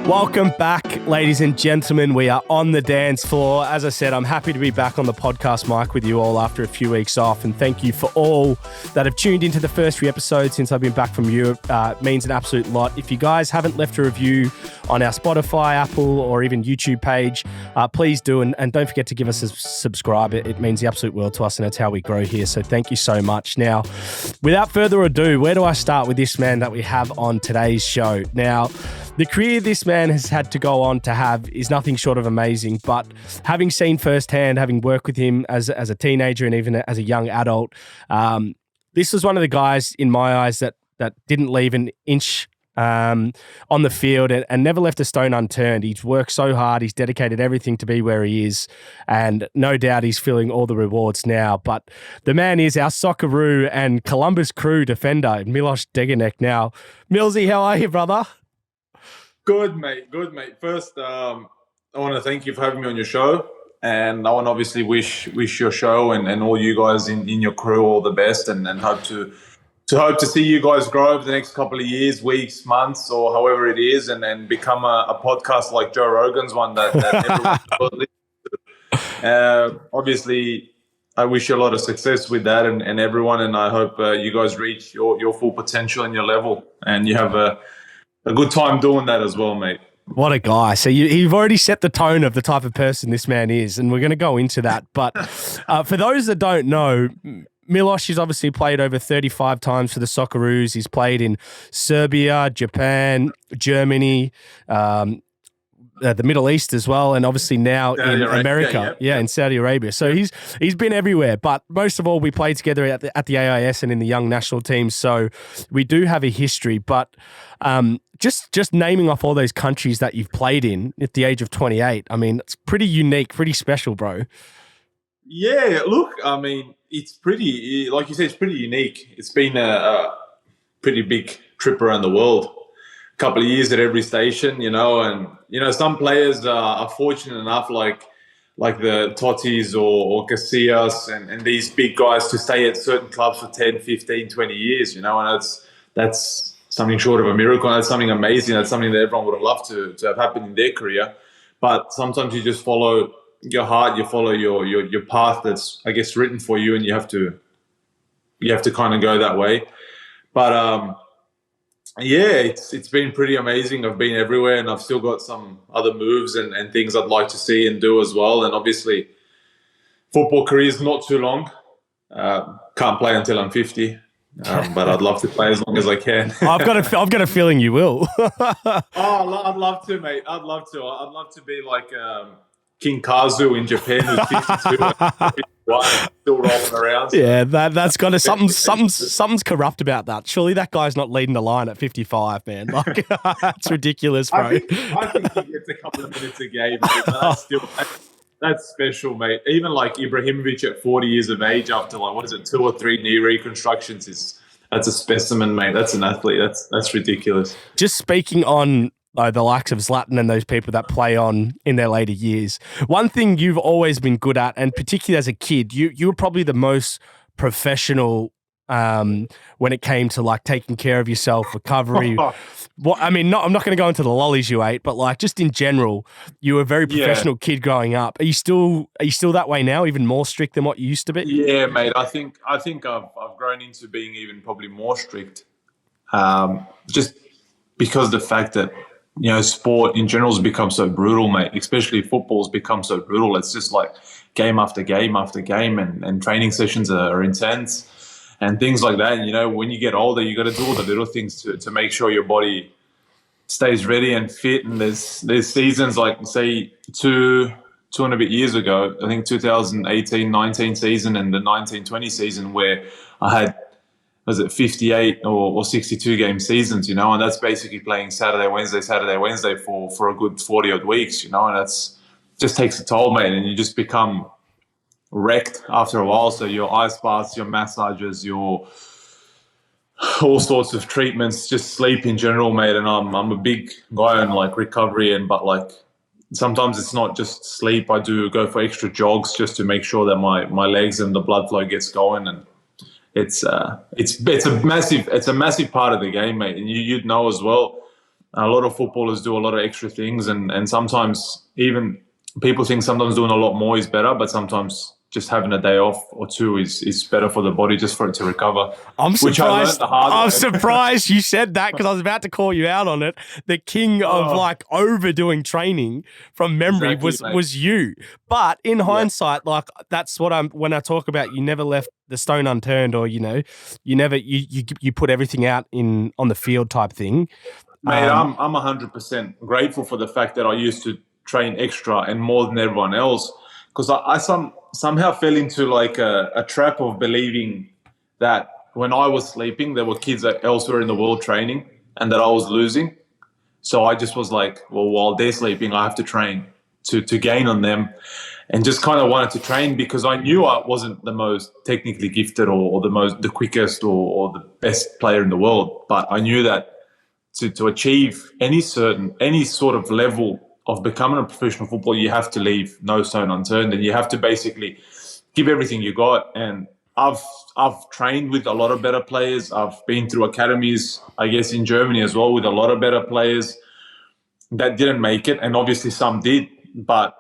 Welcome back, ladies and gentlemen. We are on the dance floor. As I said, I'm happy to be back on the podcast mic with you all after a few weeks off. And thank you for all that have tuned into the first few episodes since I've been back from Europe. It means an absolute lot. If you guys haven't left a review on our Spotify, Apple, or even YouTube page, please do. And don't forget to give us a subscribe. It means the absolute world to us, and that's how we grow here. So thank you so much. Now, without further ado, where do I start with this man that we have on today's show? Now, the career this man has had to go on to have is nothing short of amazing, but having seen firsthand, having worked with him as a teenager and even as a young adult, this was one of the guys in my eyes that didn't leave an inch on the field and never left a stone unturned. He's worked so hard. He's dedicated everything to be where he is, and no doubt he's feeling all the rewards now. But the man is our Socceroo and Columbus Crew defender, Milos Degenek. Now, Millsy, how are you, brother? Good, mate. Good, mate. First, I want to thank you for having me on your show, and I want to obviously wish your show and all you guys in your crew all the best, and hope to see you guys grow over the next couple of years, weeks, months, or however it is, and then become a podcast like Joe Rogan's one that everyone will listen to. Obviously, I wish you a lot of success with that and everyone, and I hope you guys reach your full potential and your level, and you have a good time doing that as well, mate. What a guy. So you've already set the tone of the type of person this man is, and we're going to go into that. But for those that don't know, Milos has obviously played over 35 times for the Socceroos. He's played in Serbia, Japan, Germany, the Middle East as well, and obviously now in America, in Saudi Arabia. So he's been everywhere. But most of all, we played together at the AIS and in the young national teams. So we do have a history. But just naming off all those countries that you've played in at the age of 28, I mean, it's pretty unique, pretty special, bro. Yeah, look, I mean, it's pretty, like you said, it's pretty unique. It's been a pretty big trip around the world. Couple of years at every station, and some players are fortunate enough, like the Tottis or Casillas and these big guys, to stay at certain clubs for 10, 15, 20 years, and that's something short of a miracle. That's something amazing. That's something that everyone would have loved to have happened in their career. But sometimes you just follow your heart, you follow your path that's, I guess, written for you, and you have to kind of go that way. But it's been pretty amazing. I've been everywhere, and I've still got some other moves and things I'd like to see and do as well. And obviously, football career is not too long. Can't play until I'm 50, but I'd love to play as long as I can. I've got a feeling you will. I'd love to, mate. I'd love to. I'd love to be like King Kazu in Japan, who's 52. Still rolling around. Yeah, that's got something's corrupt about that. Surely that guy's not leading the line at 55, man. Like, that's ridiculous, bro. I think he gets a couple of minutes a game, mate, but that's special, mate. Even like Ibrahimovic at 40 years of age, after 2 or 3 knee reconstructions, that's a specimen, mate. That's an athlete. That's ridiculous. Just speaking on the likes of Zlatan and those people that play on in their later years, one thing you've always been good at, and particularly as a kid, you were probably the most professional when it came to like taking care of yourself, recovery. I'm not going to go into the lollies you ate, but like just in general, you were a very professional kid growing up. Are you still that way now, even more strict than what you used to be? Yeah, mate. I think I've grown into being even probably more strict, just because of the fact that, sport in general has become so brutal, mate. Especially football's become so brutal. It's just like game after game after game, and training sessions are intense and things like that. And, when you get older, you got to do all the little things to make sure your body stays ready and fit. And there's seasons like, say, two and a bit years ago, I think 2018-19 season and the 19-20 season, where I had, 58 or 62 game seasons, and that's basically playing Saturday, Wednesday for a good 40 odd weeks, and that's just takes a toll, mate, and you just become wrecked after a while. So your ice baths, your massages, your all sorts of treatments, just sleep in general, mate. And I'm a big guy on like recovery, but like sometimes it's not just sleep. I do go for extra jogs just to make sure that my legs and the blood flow gets going, and it's a massive part of the game, mate. And you'd know as well, A lot of footballers do a lot of extra things, and sometimes even people think sometimes doing a lot more is better, but sometimes just having a day off or two is better for the body, just for it to recover. I'm Which I learned surprised. the hard I'm way. surprised you said that because I was about to call you out on it. The king of like overdoing training from memory Exactly, was you. But in hindsight, like that's what when I talk about you never left the stone unturned, or you never you put everything out on the field type thing. Mate, I'm 100% grateful for the fact that I used to train extra and more than everyone else, because I somehow fell into like a trap of believing that when I was sleeping, there were kids elsewhere in the world training and that I was losing. So I just was like, well, while they're sleeping, I have to train to gain on them, and just kind of wanted to train because I knew I wasn't the most technically gifted or the quickest or the best player in the world, but I knew that to achieve any sort of level of becoming a professional footballer, you have to leave no stone unturned, and you have to basically give everything you got. And I've trained with a lot of better players. I've been through academies, I guess, in Germany as well, with a lot of better players that didn't make it, and obviously some did, but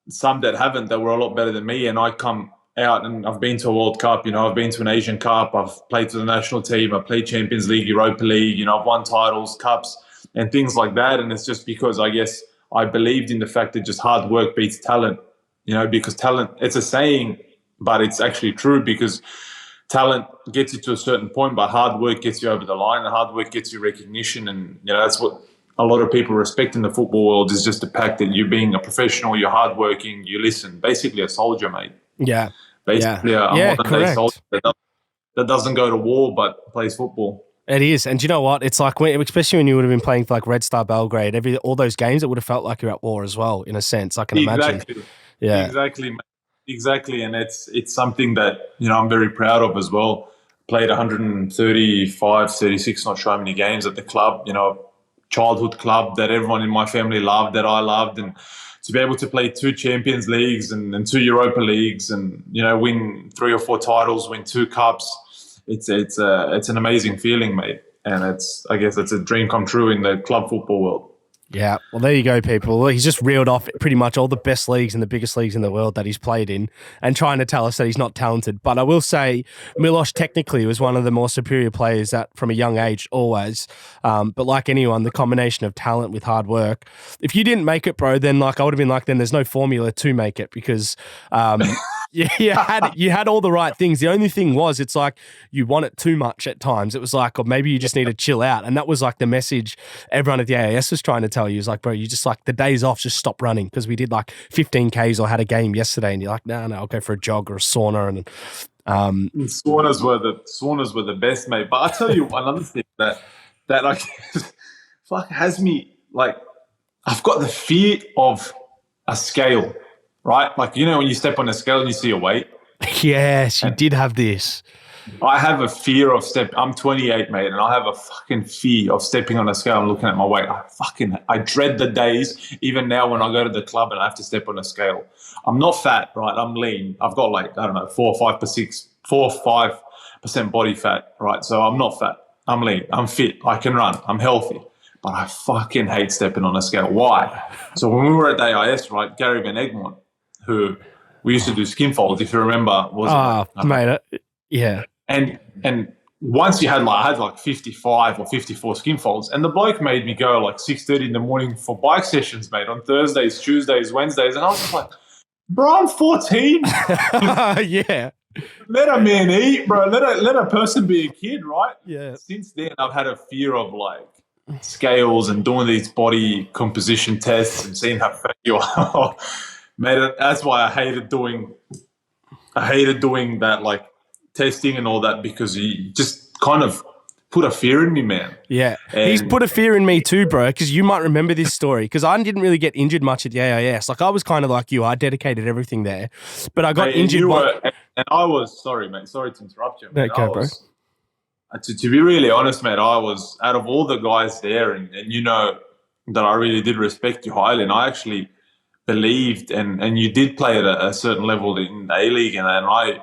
some that haven't, that were a lot better than me. And I come out and I've been to a World Cup, I've been to an Asian Cup, I've played for the national team, I've played Champions League, Europa League, I've won titles, cups, and things like that. And it's just because I guess I believed in the fact that just hard work beats talent, because talent, it's a saying, but it's actually true, because talent gets you to a certain point, but hard work gets you over the line, and hard work gets you recognition. And, that's what a lot of people respect in the football world, is just the fact that you're being a professional, you're hardworking, you listen, basically a soldier, mate. Yeah. Basically, a modern-day soldier that doesn't go to war but plays football. It is. And do you know what? It's like, especially when you would have been playing for like Red Star Belgrade, all those games, it would have felt like you're at war as well, in a sense, I can imagine. Yeah. Exactly. And it's something that, I'm very proud of as well. Played 135, 36, not sure how many games at the club, childhood club that everyone in my family loved, that I loved. And to be able to play 2 Champions Leagues and 2 Europa Leagues and, win 3 or 4 titles, win 2 cups, it's an amazing feeling, mate. And I guess it's a dream come true in the club football world. Yeah, well, there you go, people. Well, he's just reeled off pretty much all the best leagues and the biggest leagues in the world that he's played in, and trying to tell us that he's not talented. But I will say Milos technically was one of the more superior players that from a young age, always. But like anyone, the combination of talent with hard work. If you didn't make it, bro, then I would have been like, then there's no formula to make it, because you had all the right things. The only thing was, it's like you want it too much at times. It was like, or maybe you just need to chill out. And that was like the message everyone at the AIS was trying to tell you. Is like, bro, you just like the days off, just stop running, because we did like 15 Ks or had a game yesterday, and you're like, no, I'll go for a jog or a sauna. And saunas were the best, mate. But I'll tell you another thing that like fuck has me like, I've got the fear of a scale, right? Like, when you step on a scale and you see your weight. Yes, you did have this. I have a fear of I'm 28, mate, and I have a fucking fear of stepping on a scale and looking at my weight. I dread the days, even now when I go to the club and I have to step on a scale. I'm not fat, right? I'm lean. I've got like, I don't know, 4 or 5% body fat, right? So I'm not fat. I'm lean. I'm fit. I can run. I'm healthy. But I fucking hate stepping on a scale. Why? So when we were at AIS, right, Gary Van Egmond, who we used to do skin folds, if you remember, yeah. And once I had like 55 or 54 skin folds, and the bloke made me go like 6:30 in the morning for bike sessions, mate, on Thursdays, Tuesdays, Wednesdays. And I was just like, bro, I'm 14. Yeah. Let a man eat, bro. Let a person be a kid, right? Yeah. Since then, I've had a fear of like scales and doing these body composition tests and seeing how fat you are. Mate, that's why I hated doing that, like, testing and all that, because he just kind of put a fear in me, man. Yeah. He's put a fear in me too, bro, because you might remember this story, because I didn't really get injured much at the AIS. Like, I was kind of like you. I dedicated everything there. But I got injured. And I was, sorry, mate. Sorry to interrupt you. No, go, bro. To be really honest, mate, I was, out of all the guys there, and that I really did respect you highly, and I actually believed, and you did play at a certain level in the A-League, and I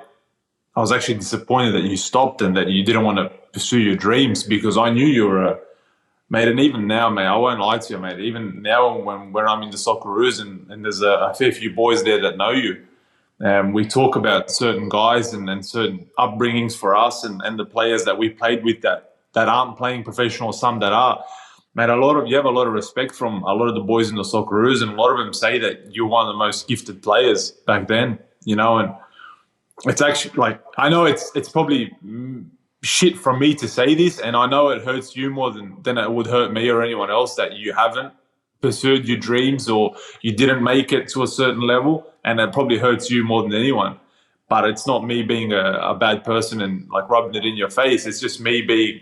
was actually disappointed that you stopped and that you didn't want to pursue your dreams, because I knew you were mate. And even now, mate, I won't lie to you, mate. Even now, when I'm in the Socceroos and there's a fair few boys there that know you, we talk about certain guys and certain upbringings for us and the players that we played with that aren't playing professional, some that are. Mate, you have a lot of respect from a lot of the boys in the Socceroos, and a lot of them say that you're one of the most gifted players back then, and it's actually like, I know it's probably shit from me to say this, and I know it hurts you more than it would hurt me or anyone else that you haven't pursued your dreams or you didn't make it to a certain level, and it probably hurts you more than anyone. But it's not me being a bad person and like rubbing it in your face. It's just me being,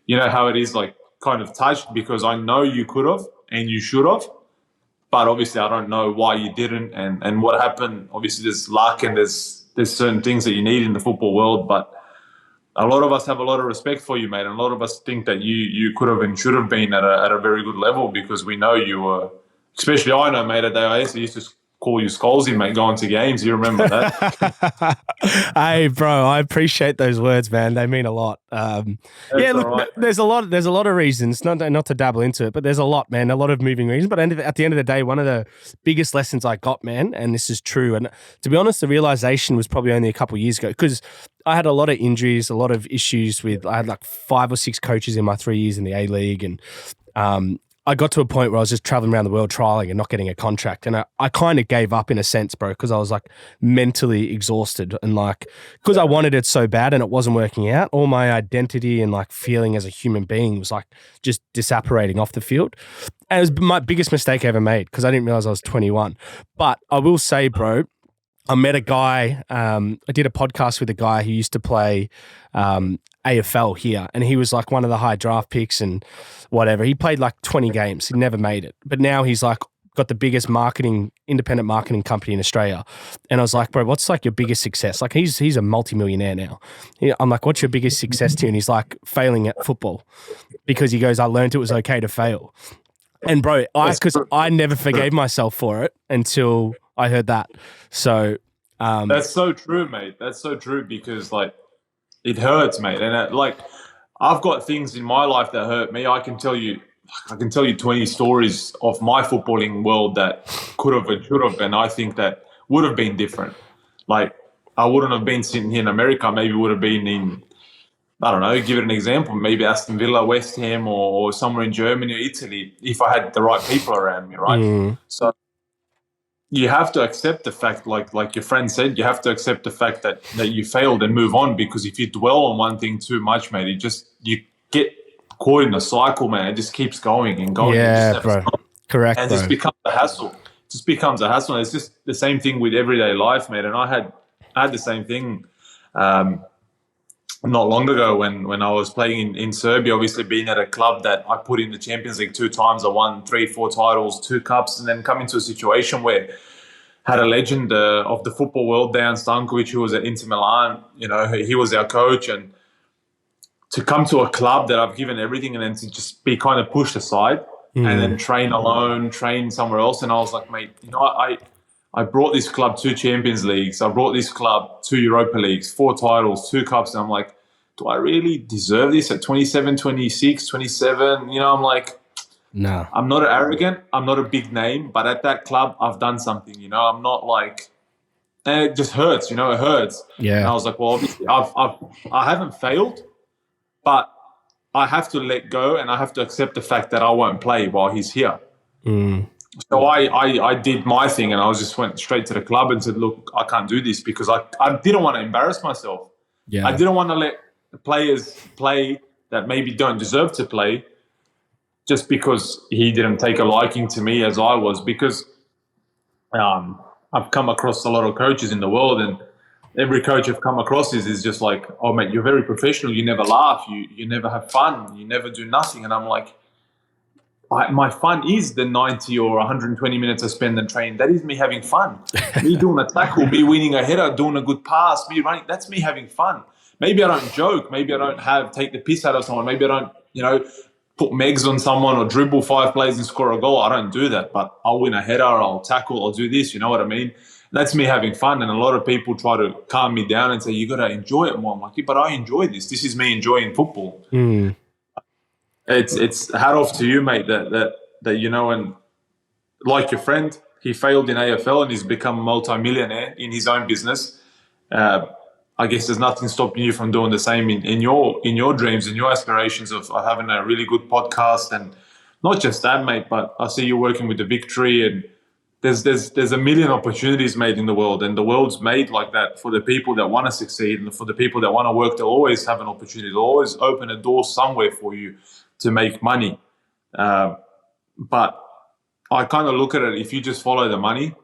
how it is, like kind of touched, because I know you could have and you should have, but obviously I don't know why you didn't and what happened. Obviously there's luck and there's certain things that you need in the football world, but a lot of us have a lot of respect for you, mate, and a lot of us think that you could have and should have been at a very good level, because we know you were, especially I know, mate, at AIS, I used to call you Scholesy, mate, going to games. You remember that? Hey, bro, I appreciate those words, man. They mean a lot. Look, right. There's a lot of reasons, not to dabble into it, but there's a lot, man, a lot of moving reasons. But at the end of the day, one of the biggest lessons I got, man, and this is true, and to be honest, the realization was probably only a couple of years ago, because I had a lot of injuries, a lot of issues I had like 5 or 6 coaches in my 3 years in the A-League, and I got to a point where I was just traveling around the world trialing and not getting a contract. And I kind of gave up in a sense, bro, because I was like mentally exhausted and like, because I wanted it so bad and it wasn't working out. All my identity and like feeling as a human being was like just disapparating off the field. And it was my biggest mistake I ever made, because I didn't realize I was 21. But I will say, bro, I met a guy, I did a podcast with a guy who used to play AFL here, and he was like one of the high draft picks and whatever. He played like 20 games. He never made it. But now he's like got the biggest independent marketing company in Australia. And I was like, bro, what's like your biggest success? Like he's a multimillionaire now. I'm like, what's your biggest success to you? And he's like, failing at football, because he goes, I learned it was okay to fail. And bro, because I never forgave myself for it until I heard that. So that's so true, mate. That's so true, because like it hurts, mate. And I've got things in my life that hurt me. I can tell you 20 stories of my footballing world that could have and should have, and I think that would have been different. Like I wouldn't have been sitting here in America. Maybe would have been in, I don't know, give it an example, maybe Aston Villa, West Ham, or somewhere in Germany or Italy, if I had the right people around me, right? So you have to accept the fact, like your friend said, you have to accept the fact that you failed and move on, because if you dwell on one thing too much, mate, you get caught in a cycle, man. It just keeps going and going. Yeah, bro. Correct, and it just becomes a hassle. It just becomes a hassle. It's just the same thing with everyday life, mate. And I had the same thing not long ago when I was playing in Serbia, obviously being at a club that I put in the Champions League 2 times. I won 3-4 titles, 2 cups, and then come into a situation where had a legend of the football world, Dejan Stankovic, who was at Inter Milan. He was our coach, and to come to a club that I've given everything and then to just be kind of pushed aside and then train alone, train somewhere else. And I was like, mate, I brought this club 2 Champions Leagues. I brought this club 2 Europa Leagues, 4 titles, 2 cups. And I'm like, do I really deserve this at 27, 26, 27? I'm like, no. I'm not arrogant. I'm not a big name. But at that club, I've done something. I'm not like, and it just hurts. It hurts. Yeah. And I was like, well, obviously, I haven't failed, but I have to let go and I have to accept the fact that I won't play while he's here. So I did my thing, and I went straight to the club and said, look, I can't do this, because I didn't want to embarrass myself. Yeah. I didn't want to let the players play that maybe don't deserve to play just because he didn't take a liking to me as I was, because I've come across a lot of coaches in the world, and every coach I've come across is just like, oh, mate, you're very professional. You never laugh. You never have fun. You never do nothing. And I'm like, my fun is the 90 or 120 minutes I spend in training. That is me having fun. Me doing a tackle, me winning a header, doing a good pass, me running. That's me having fun. Maybe I don't joke. Maybe I don't take the piss out of someone. Maybe I don't, put megs on someone or dribble 5 plays and score a goal. I don't do that. But I'll win a header, I'll tackle, I'll do this. You know what I mean? That's me having fun. And a lot of people try to calm me down and say, you got to enjoy it more. I'm like, yeah, but I enjoy this. This is me enjoying football. It's hat off to you, mate. That and like your friend, he failed in AFL and he's become a multi-millionaire in his own business. I guess there's nothing stopping you from doing the same in your dreams, in your aspirations of having a really good podcast. And not just that, mate, but I see you working with the Victory, and there's a million opportunities made in the world, and the world's made like that for the people that want to succeed, and for the people that want to work. They'll always have an opportunity. They'll always open a door somewhere for you to make money. But I kind of look at it, if you just follow the money,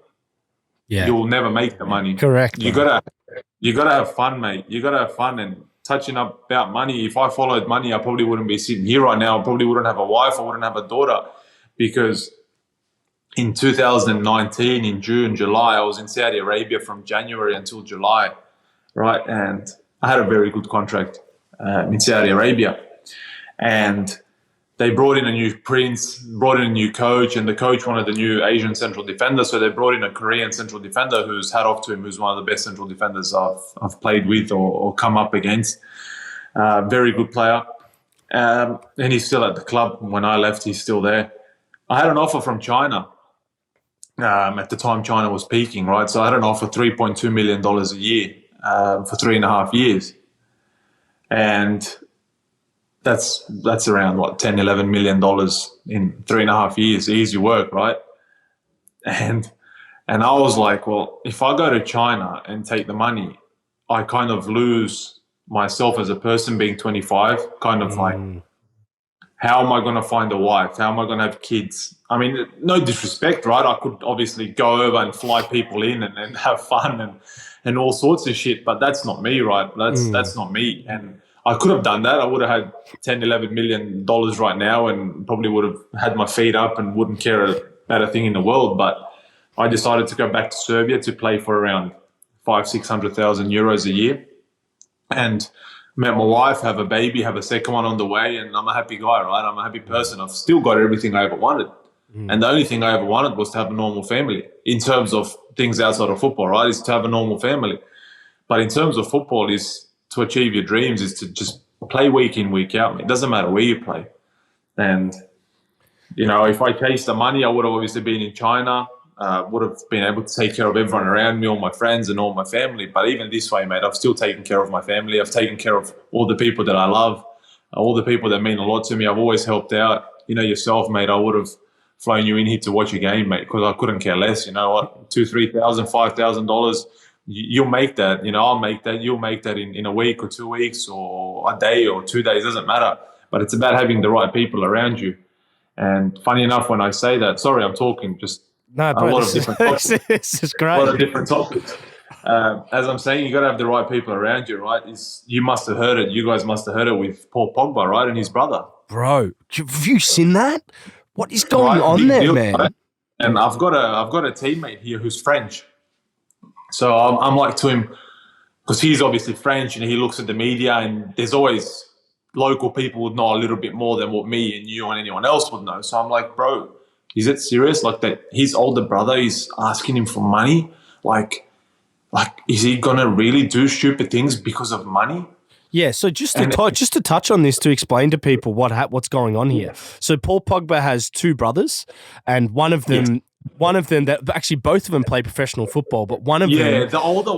you'll never make the money. Correct. You gotta have fun, mate. You gotta have fun. And touching up about money, if I followed money, I probably wouldn't be sitting here right now. I probably wouldn't have a wife. I wouldn't have a daughter, because in 2019, in June, July, I was in Saudi Arabia from January until July, right? And I had a very good contract in Saudi Arabia. And they brought in a new prince, brought in a new coach, and the coach wanted a new Asian central defender. So they brought in a Korean central defender, who's hat off to him, who's one of the best central defenders I've played with or come up against. Very good player. And he's still at the club. When I left, he's still there. I had an offer from China. At the time, China was peaking, right? So I had an offer, $3.2 million a year for 3.5 years. And that's around, what, $10-11 million in 3.5 years. Easy work, right? And I was like, well, if I go to China and take the money, I kind of lose myself as a person being 25, kind of like, how am I going to find a wife? How am I going to have kids? I mean, no disrespect, right? I could obviously go over and fly people in and have fun and all sorts of shit, but that's not me, right? That's not me. And I could have done that. I would have had $10-11 million right now, and probably would have had my feet up and wouldn't care about a thing in the world. But I decided to go back to Serbia to play for around 500,000-600,000 euros a year, and met my wife, have a baby, have a second one on the way, and I'm a happy guy, right? I'm a happy person. I've still got everything I ever wanted. And the only thing I ever wanted was to have a normal family. In terms of things outside of football, right, is to have a normal family. But in terms of football, is to achieve your dreams, is to just play week in, week out. It doesn't matter where you play. And, if I chased the money, I would have obviously been in China, would have been able to take care of everyone around me, all my friends and all my family. But even this way, mate, I've still taken care of my family. I've taken care of all the people that I love, all the people that mean a lot to me. I've always helped out. Yourself, mate, I would have flown you in here to watch a game, mate, because I couldn't care less. You know what, $2,000, $3,000, $5,000, you'll make that. I'll make that. You'll make that in a week or 2 weeks or a day or 2 days. Doesn't matter. But it's about having the right people around you. And funny enough, when I say that, sorry, I'm talking just a lot of different topics. This is great. A lot of different topics. As I'm saying, you got to have the right people around you, right? You must have heard it. You guys must have heard it with Paul Pogba, right, and his brother. Bro, have you seen that? What is going on there, deal, man? Right? And I've got a teammate here who's French. So I'm like to him, because he's obviously French and he looks at the media, and there's always local people would know a little bit more than what me and you and anyone else would know. So I'm like, bro, is it serious? Like that his older brother is asking him for money? Like is he gonna really do stupid things because of money? Yeah, so just to touch on this, to explain to people what's going on here. So Paul Pogba has two brothers, and one of them that actually both of them play professional football, but one of them, the older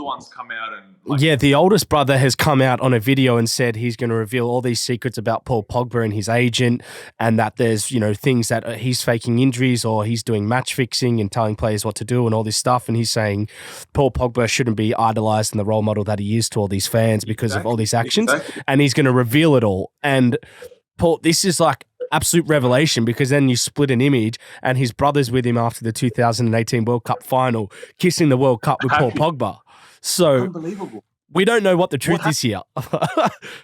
one's come out and the oldest brother has come out on a video and said he's going to reveal all these secrets about Paul Pogba and his agent, and that there's things that he's faking injuries or he's doing match fixing and telling players what to do and all this stuff. And he's saying Paul Pogba shouldn't be idolized and the role model that he is to all these fans because of all these actions, and he's going to reveal it all. And Paul, this is like absolute revelation, because then you split an image and his brother's with him after the 2018 World Cup final, kissing the World Cup with Paul Pogba. So unbelievable. We don't know what the truth is here.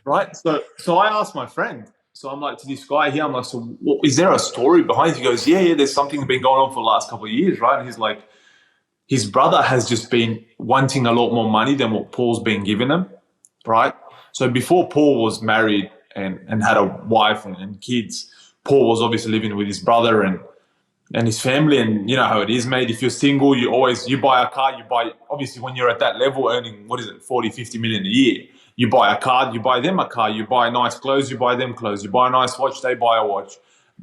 Right. So I asked my friend, so I'm like, to this guy here, I'm like, so is there a story behind it? He goes, yeah, there's something been going on for the last couple of years, right? And he's like, his brother has just been wanting a lot more money than what Paul's been giving him, right? So before Paul was married and had a wife and kids, Paul was obviously living with his brother and his family. And you know how it is, mate. If you're single, you buy a car, obviously when you're at that level earning, 40, 50 million a year, You buy a car, you buy them a car. You buy nice clothes, you buy them clothes. You buy a nice watch, they buy a watch.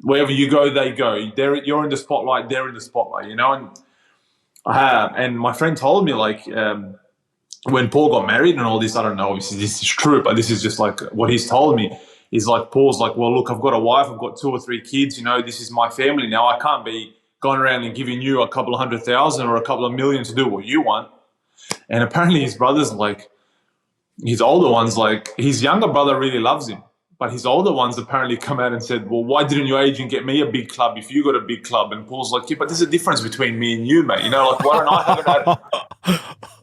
Wherever you go, they go. You're in the spotlight, they're in the spotlight, you know? And my friend told me, like, when Paul got married and all this, I don't know, obviously this is true, but this is just like what he's told me. Is like, Paul's like, well, look, I've got a wife, I've got 2 or 3 kids, you know, this is my family now. I can't be going around and giving you a couple of 100,000 or a couple of million to do what you want. And apparently his brother's like, his older ones, like, his younger brother really loves him. But his older ones apparently come out and said, well, why didn't your agent get me a big club if you got a big club? And Paul's like, yeah, but there's a difference between me and you, mate. You know, like, why don't I have an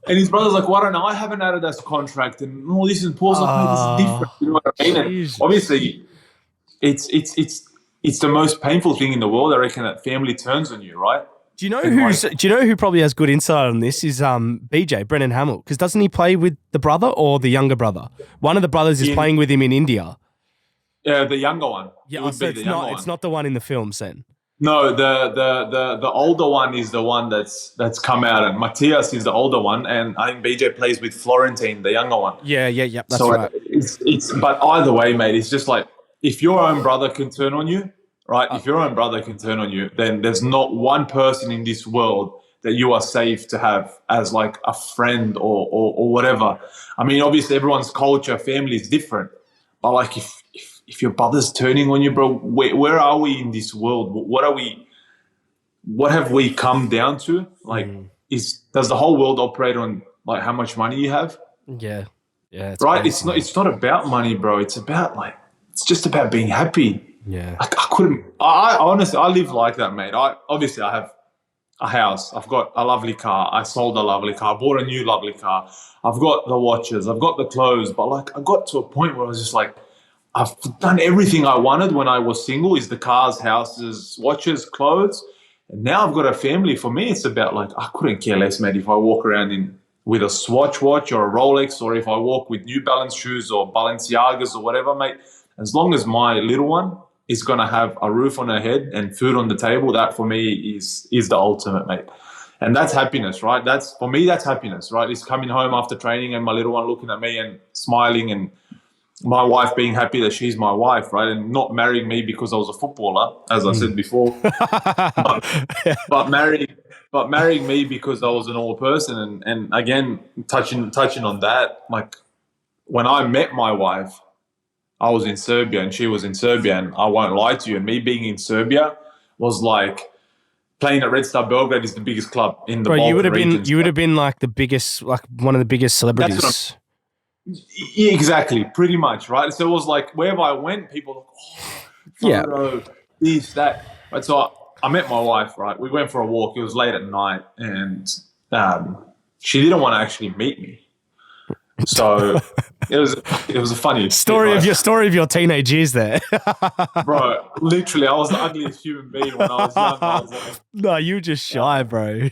And his brother's like, why don't I have an Adidas contract? And all this, and Paul's like, mate, this is different. You know what I mean? And obviously, it's the most painful thing in the world, I reckon, that family turns on you, right? Do you know who probably has good insight on this is BJ, Brennan Hamill, because doesn't he play with the brother or the younger brother? One of the brothers is playing with him in India. Yeah, the younger one. Yeah, so it's not the one in the films then. No, the older one is the one that's come out, and Matthias is the older one, and I think BJ plays with Florentine, the younger one. Yeah, that's right. But either way, mate, it's just like, if your own brother can turn on you, right? If your own brother can turn on you, then there's not one person in this world that you are safe to have as like a friend or whatever. I mean, obviously everyone's culture, family is different, but like if your brother's turning on you, bro, where are we in this world? What have we come down to? Like, does the whole world operate on like how much money you have? Yeah. Right. It's not about money, bro. It's just about being happy. Yeah. I honestly, I live like that, mate. I have a house. I've got a lovely car. I sold a lovely car. I bought a new lovely car. I've got the watches. I've got the clothes. But like, I got to a point where I was just like, I've done everything I wanted when I was single, is the cars, houses, watches, clothes. And now I've got a family. For me, it's about like, I couldn't care less, mate, if I walk around with a Swatch watch or a Rolex, or if I walk with New Balance shoes or Balenciagas or whatever, mate. As long as my little one is going to have a roof on her head and food on the table, that for me is the ultimate, mate. And that's happiness, right? For me, that's happiness, right? It's coming home after training and my little one looking at me and smiling, and my wife being happy that she's my wife, right? And not marrying me because I was a footballer, as I said before, but marrying me because I was an old person. And again, touching on that, like, when I met my wife, I was in Serbia and she was in Serbia, and I won't lie to you, and me being in Serbia was like playing at Red Star Belgrade is the biggest club in the Balkan region. You would have been like the biggest, like one of the biggest celebrities. Yeah, exactly, pretty much, right? So it was like, wherever I went, people were like, photo, this, that. Right, so I met my wife, right? We went for a walk. It was late at night, and she didn't want to actually meet me. So it was a funny story of your teenage years there. Bro, literally, I was the ugliest human being when I was young. I was like, no, you were just shy, bro.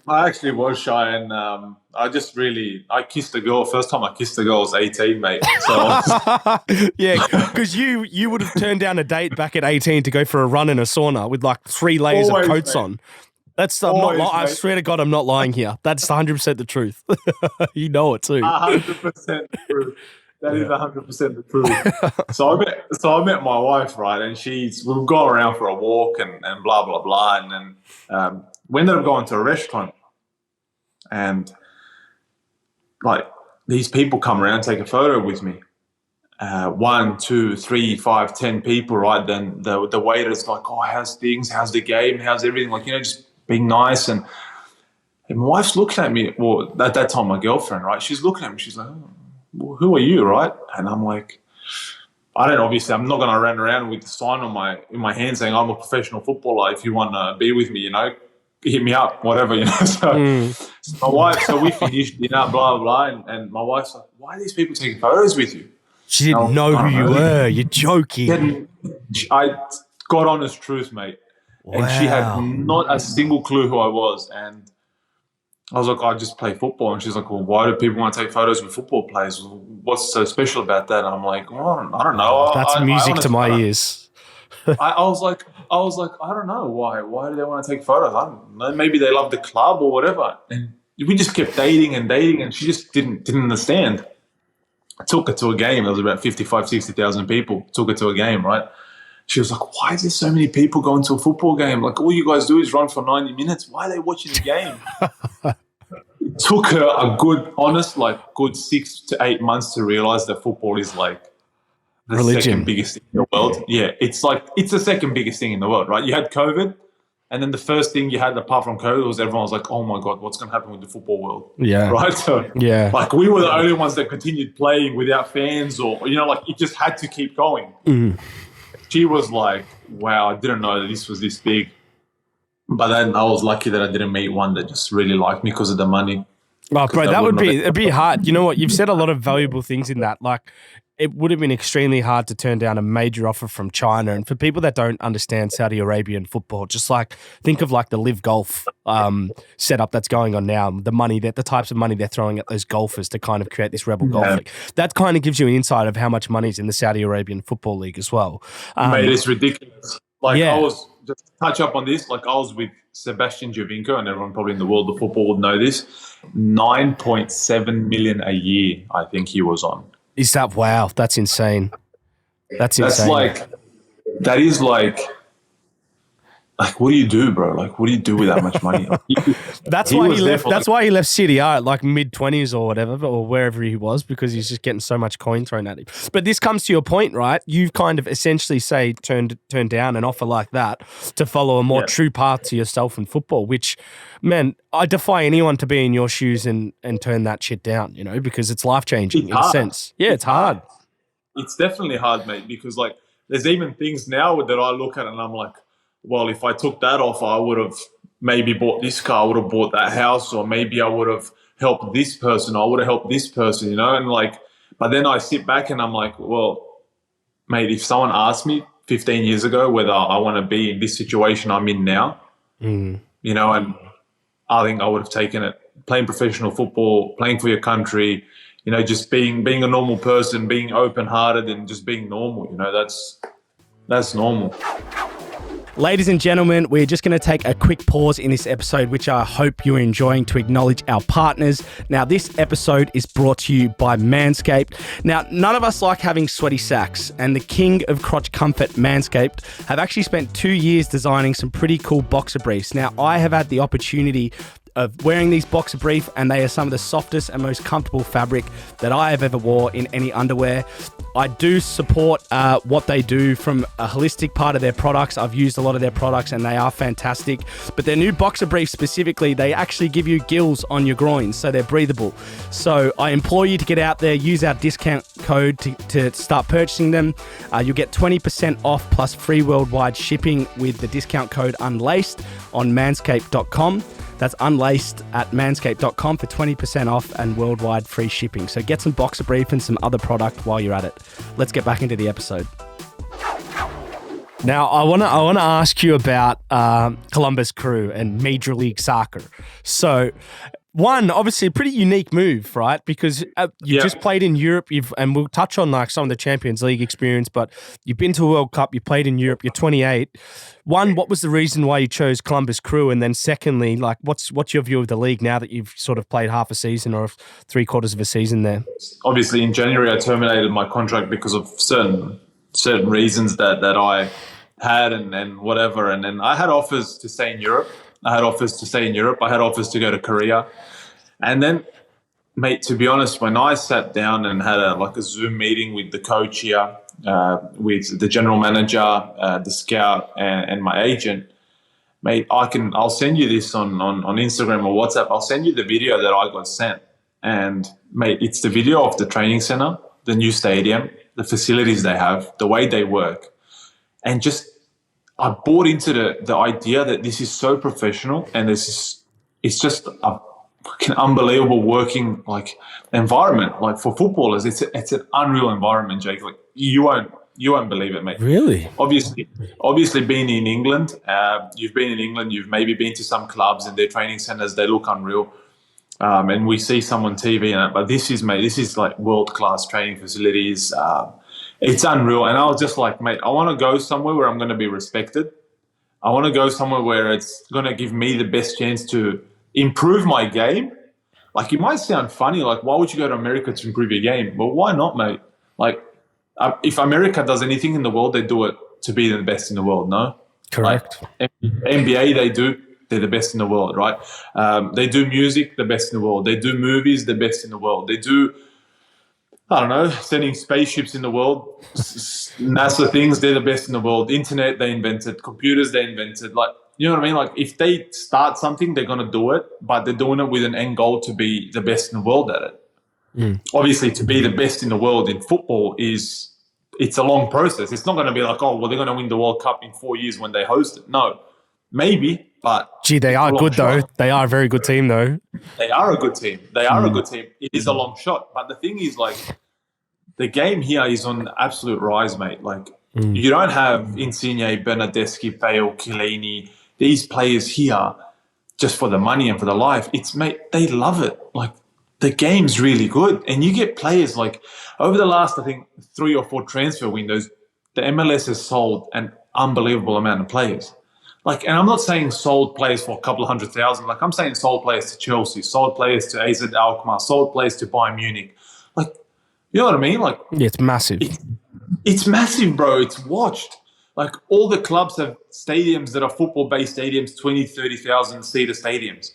I actually was shy, and I kissed a girl. First time I kissed a girl was 18, mate. So yeah, because you would have turned down a date back at 18 to go for a run in a sauna with like 3 layers of coats on. That's I swear to God, I'm not lying here. That's 100% the truth. You know it too. 100% true. That is 100% the truth. So I met my wife, right, and we've gone around for a walk and blah blah blah, and then we ended up going to a restaurant, and like these people come around, take a photo with me. 1, 2, 3, 5, 10 people, right? Then the waiter's like, oh, how's things? How's the game? How's everything? Like, just being nice. And my wife's looking at me. Well, at that time, my girlfriend, right? She's looking at me. She's like, oh, well, who are you, right? And I'm like, I'm not going to run around with the sign in my hand saying I'm a professional footballer. If you want to be with me, hit me up, whatever, So, my wife, so we finished dinner, blah, blah, and my wife's like, why are these people taking photos with you? She didn't know who you were. You're joking. I got honest truth, mate. Wow. And she had not a single clue who I was. And I was like, I just play football. And she's like, well, why do people want to take photos with football players? What's so special about that? And I'm like, well, I don't know. That's music to my ears. I was like, I don't know why. Why do they want to take photos? I don't know. Maybe they love the club or whatever. And we just kept dating, and she just didn't understand. took her to a game. There was about 55, 60,000 people. Took her to a game, right? She was like, why is there so many people going to a football game? Like, all you guys do is run for 90 minutes. Why are they watching the game? It took her a good 6 to 8 months to realize that football is like the second biggest thing in the world. Yeah, it's the second biggest thing in the world, right? You had COVID, and then the first thing you had apart from COVID was everyone was like, oh my God, what's going to happen with the football world? Yeah. Right? So, yeah. Like, we were the only ones that continued playing without fans or, like, it just had to keep going. Mm. She was like, wow, I didn't know that this was this big. But then I was lucky that I didn't meet one that just really liked me because of the money. Oh, bro, it'd be hard. You know what? You've said a lot of valuable things in that. Like, it would have been extremely hard to turn down a major offer from China. And for people that don't understand Saudi Arabian football, just like think of like the Live Golf setup that's going on now, the types of money they're throwing at those golfers to kind of create this rebel golf league. That kind of gives you an insight of how much money's in the Saudi Arabian football league as well. Mate, it's ridiculous. Like, I was, just to touch up on this, like I was with Sebastian Giovinco, and everyone probably in the world of football would know this, 9.7 million a year, I think he was on. Is that, wow, that's insane. That's insane. That is like, what do you do, bro? Like, what do you do with that much money? That's why he left City at like mid-20s or whatever, or wherever he was, because he's just getting so much coin thrown at him. But this comes to your point, right? You've kind of essentially turned down an offer like that to follow a more true path to yourself in football, which, man, I defy anyone to be in your shoes and turn that shit down, because it's life-changing in a sense. Yeah, it's hard. It's definitely hard, mate, because like there's even things now that I look at and I'm like, well, if I took that offer, I would have maybe bought this car, I would have bought that house, or maybe I would have helped this person, or I would have helped this person, and like, but then I sit back and I'm like, well, mate, if someone asked me 15 years ago whether I want to be in this situation I'm in now, and I think I would have taken it. Playing professional football, playing for your country, just being a normal person, being open-hearted and just being normal, that's normal. Ladies and gentlemen, we're just going to take a quick pause in this episode, which I hope you're enjoying, to acknowledge our partners. Now, this episode is brought to you by Manscaped. Now, none of us like having sweaty sacks, and the king of crotch comfort, Manscaped, have actually spent 2 years designing some pretty cool boxer briefs. Now, I have had the opportunity of wearing these boxer brief, and they are some of the softest and most comfortable fabric that I have ever wore in any underwear. I do support what they do from a holistic part of their products. I've used a lot of their products and they are fantastic. But their new boxer briefs specifically, they actually give you gills on your groins, so they're breathable. So I implore you to get out there, use our discount code to start purchasing them. You'll get 20% off plus free worldwide shipping with the discount code Unlaced on manscaped.com. That's Unlaced at manscaped.com for 20% off and worldwide free shipping. So get some boxer brief and some other product while you're at it. Let's get back into the episode. Now, I want to ask you about Columbus Crew and Major League Soccer. So, one, obviously a pretty unique move, right? Because you just played in Europe, and we'll touch on like some of the Champions League experience, but you've been to a World Cup, you played in Europe, you're 28. One, what was the reason why you chose Columbus Crew? And then secondly, like what's your view of the league now that you've sort of played half a season or 3/4 of a season there? Obviously, in January, I terminated my contract because of certain reasons that I had and whatever. And then I had offers to stay in Europe. I had offers to go to Korea. And then, mate, to be honest, when I sat down and had a Zoom meeting with the coach here, with the general manager, the scout, and my agent, mate, I'll send you this on Instagram or WhatsApp. I'll send you the video that I got sent. And, mate, it's the video of the training center, the new stadium, the facilities they have, the way they work. And just I bought into the idea that this is so professional and it's just a fucking unbelievable working environment for footballers. It's an unreal environment, Jake. Like you won't believe it, mate. Really? Obviously being in England, you've been in England, you've maybe been to some clubs and their training centers, they look unreal. And we see some on TV and that, but this is like world-class training facilities. It's unreal. And I was just like, mate, I want to go somewhere where I'm going to be respected. I want to go somewhere where it's going to give me the best chance to improve my game, Like, it might sound funny. Like, why would you go to America to improve your game? Well, why not, mate? Like, if America does anything in the world, they do it to be the best in the world, no? Correct. Like, NBA, they're the best in the world, right? They do music, the best in the world. They do movies, the best in the world. They do, I don't know, sending spaceships in the world, NASA things, they're the best in the world. Internet, they invented. Computers, they invented. Like, you know what I mean? Like, if they start something, they're going to do it, but they're doing it with an end goal to be the best in the world at it. Obviously, to be the best in the world in football it's a long process. It's not going to be like, oh, well, they're going to win the World Cup in 4 years when they host it. No, maybe, but Gee, they are good though. They are a very good team though. They are a good team. It is a long shot, but the thing is, like, the game here is on absolute rise, mate. Like, you don't have Insigne, Bernardeschi, Bale, Chiellini, these players here just for the money and for the life. Mate, they love it. Like, the game's really good. And you get players like, over the last, I think, 3 or 4 transfer windows, the MLS has sold an unbelievable amount of players. Like, and I'm not saying sold players for a couple of 100,000. Like, I'm saying sold players to Chelsea, sold players to AZ Alkmaar, sold players to Bayern Munich. Like, you know what I mean? Like, yeah, it's massive. It's massive, bro. It's watched. Like, all the clubs have stadiums that are football-based stadiums, 20, 30,000 seater stadiums.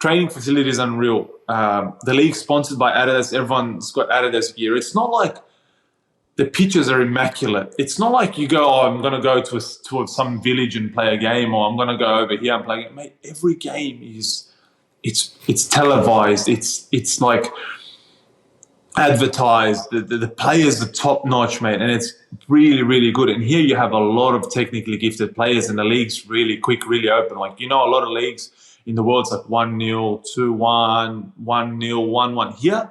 Training facilities unreal. The league sponsored by Adidas. Everyone's got Adidas gear. It's not like the pitches are immaculate. It's not like you go, oh, I'm going to go to some village and play a game, or I'm going to go over here and play a game. Mate, every game it's televised. It's like advertised. The players are top notch, mate, and it's really, really good. And here you have a lot of technically gifted players, and the league's really quick, really open. Like, you know, a lot of leagues in the world, it's like 1-0, 2-1, 1-0, 1-1. Here,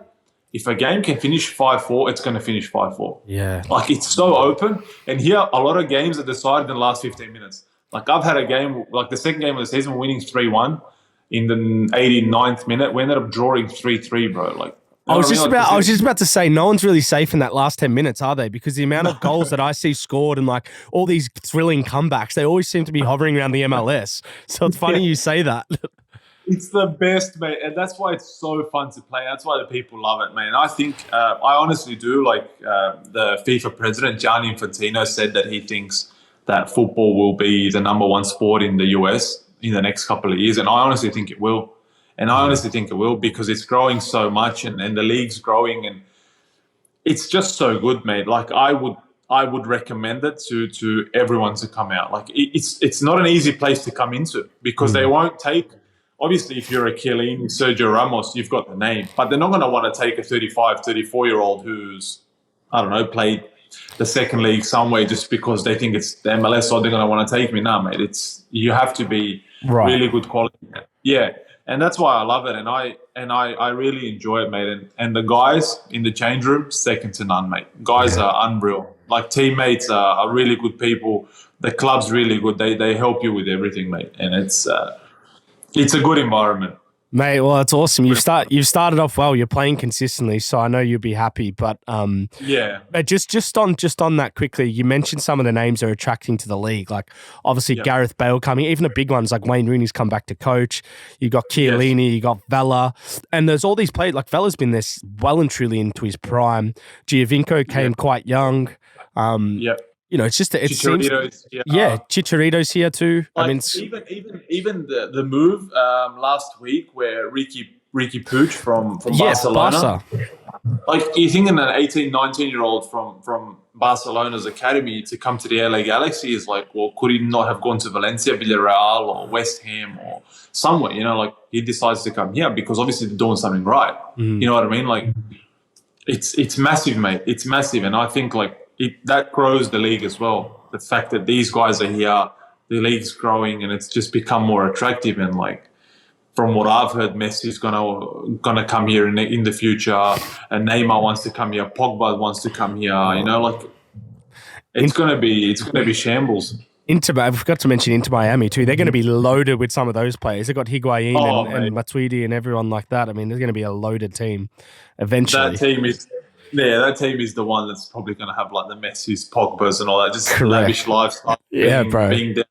if a game can finish 5-4, it's going to finish 5-4. Yeah. Like, it's so open. And here, a lot of games are decided in the last 15 minutes. Like, I've had a game, like the second game of the season, winning 3-1 in the 89th minute. We ended up drawing 3-3, bro. Like, I was just about to say, no one's really safe in that last 10 minutes, are they? Because the amount of goals that I see scored and like all these thrilling comebacks, they always seem to be hovering around the MLS. So it's funny you say that. It's the best, mate. And that's why it's so fun to play. That's why the people love it, man. I think, I honestly do, like the FIFA president, Gianni Infantino, said that he thinks that football will be the number 1 sport in the US in the next couple of years. And I honestly think it will. And I honestly think it will, because it's growing so much and the league's growing, and it's just so good, mate. Like, I would recommend it to everyone to come out. Like, it's not an easy place to come into, because they won't take, obviously, if you're a Chiellini, Sergio Ramos, you've got the name, but they're not going to want to take a 35, 34-year-old who's, I don't know, played the second league somewhere just because they think it's the MLS, or they're going to want to take me. Nah, mate, you have to be really good quality. Yeah. And that's why I love it, and I really enjoy it, mate. And the guys in the change room, second to none, mate. Guys are unreal. Like, teammates are really good people. The club's really good. They help you with everything, mate. And it's a good environment. Mate, well, it's awesome. You've started off well. You're playing consistently, so I know you'll be happy. But but just on that quickly, you mentioned some of the names that are attracting to the league. Like, obviously Gareth Bale coming, even the big ones like Wayne Rooney's come back to coach. You got Chiellini, you got Vela, and there's all these players. Like, Vela's been this well and truly into his prime. Giovinco came quite young. You know, it's just Chicharito's Chicharito's here too. Like, I mean, even the move last week where Ricky Puig from Barcelona. Barca. Like, you think an 18, 19-year-old from Barcelona's academy to come to the LA Galaxy is like, well, could he not have gone to Valencia, Villarreal, or West Ham or somewhere? You know, like, he decides to come here because obviously they're doing something right. You know what I mean? Like, it's massive, mate. It's massive, and I think like that grows the league as well. The fact that these guys are here, the league's growing, and it's just become more attractive. And like, from what I've heard, Messi's gonna come here in the future, and Neymar wants to come here, Pogba wants to come here. You know, like, it's gonna be shambles. I forgot to mention Inter Miami too. They're going to be loaded with some of those players. They've got Higuain and Matuidi and everyone like that. I mean, there's going to be a loaded team eventually. That team is the one that's probably going to have like the Messi's, Pogba's and all that, just lavish lifestyle. Yeah, bro. Being there.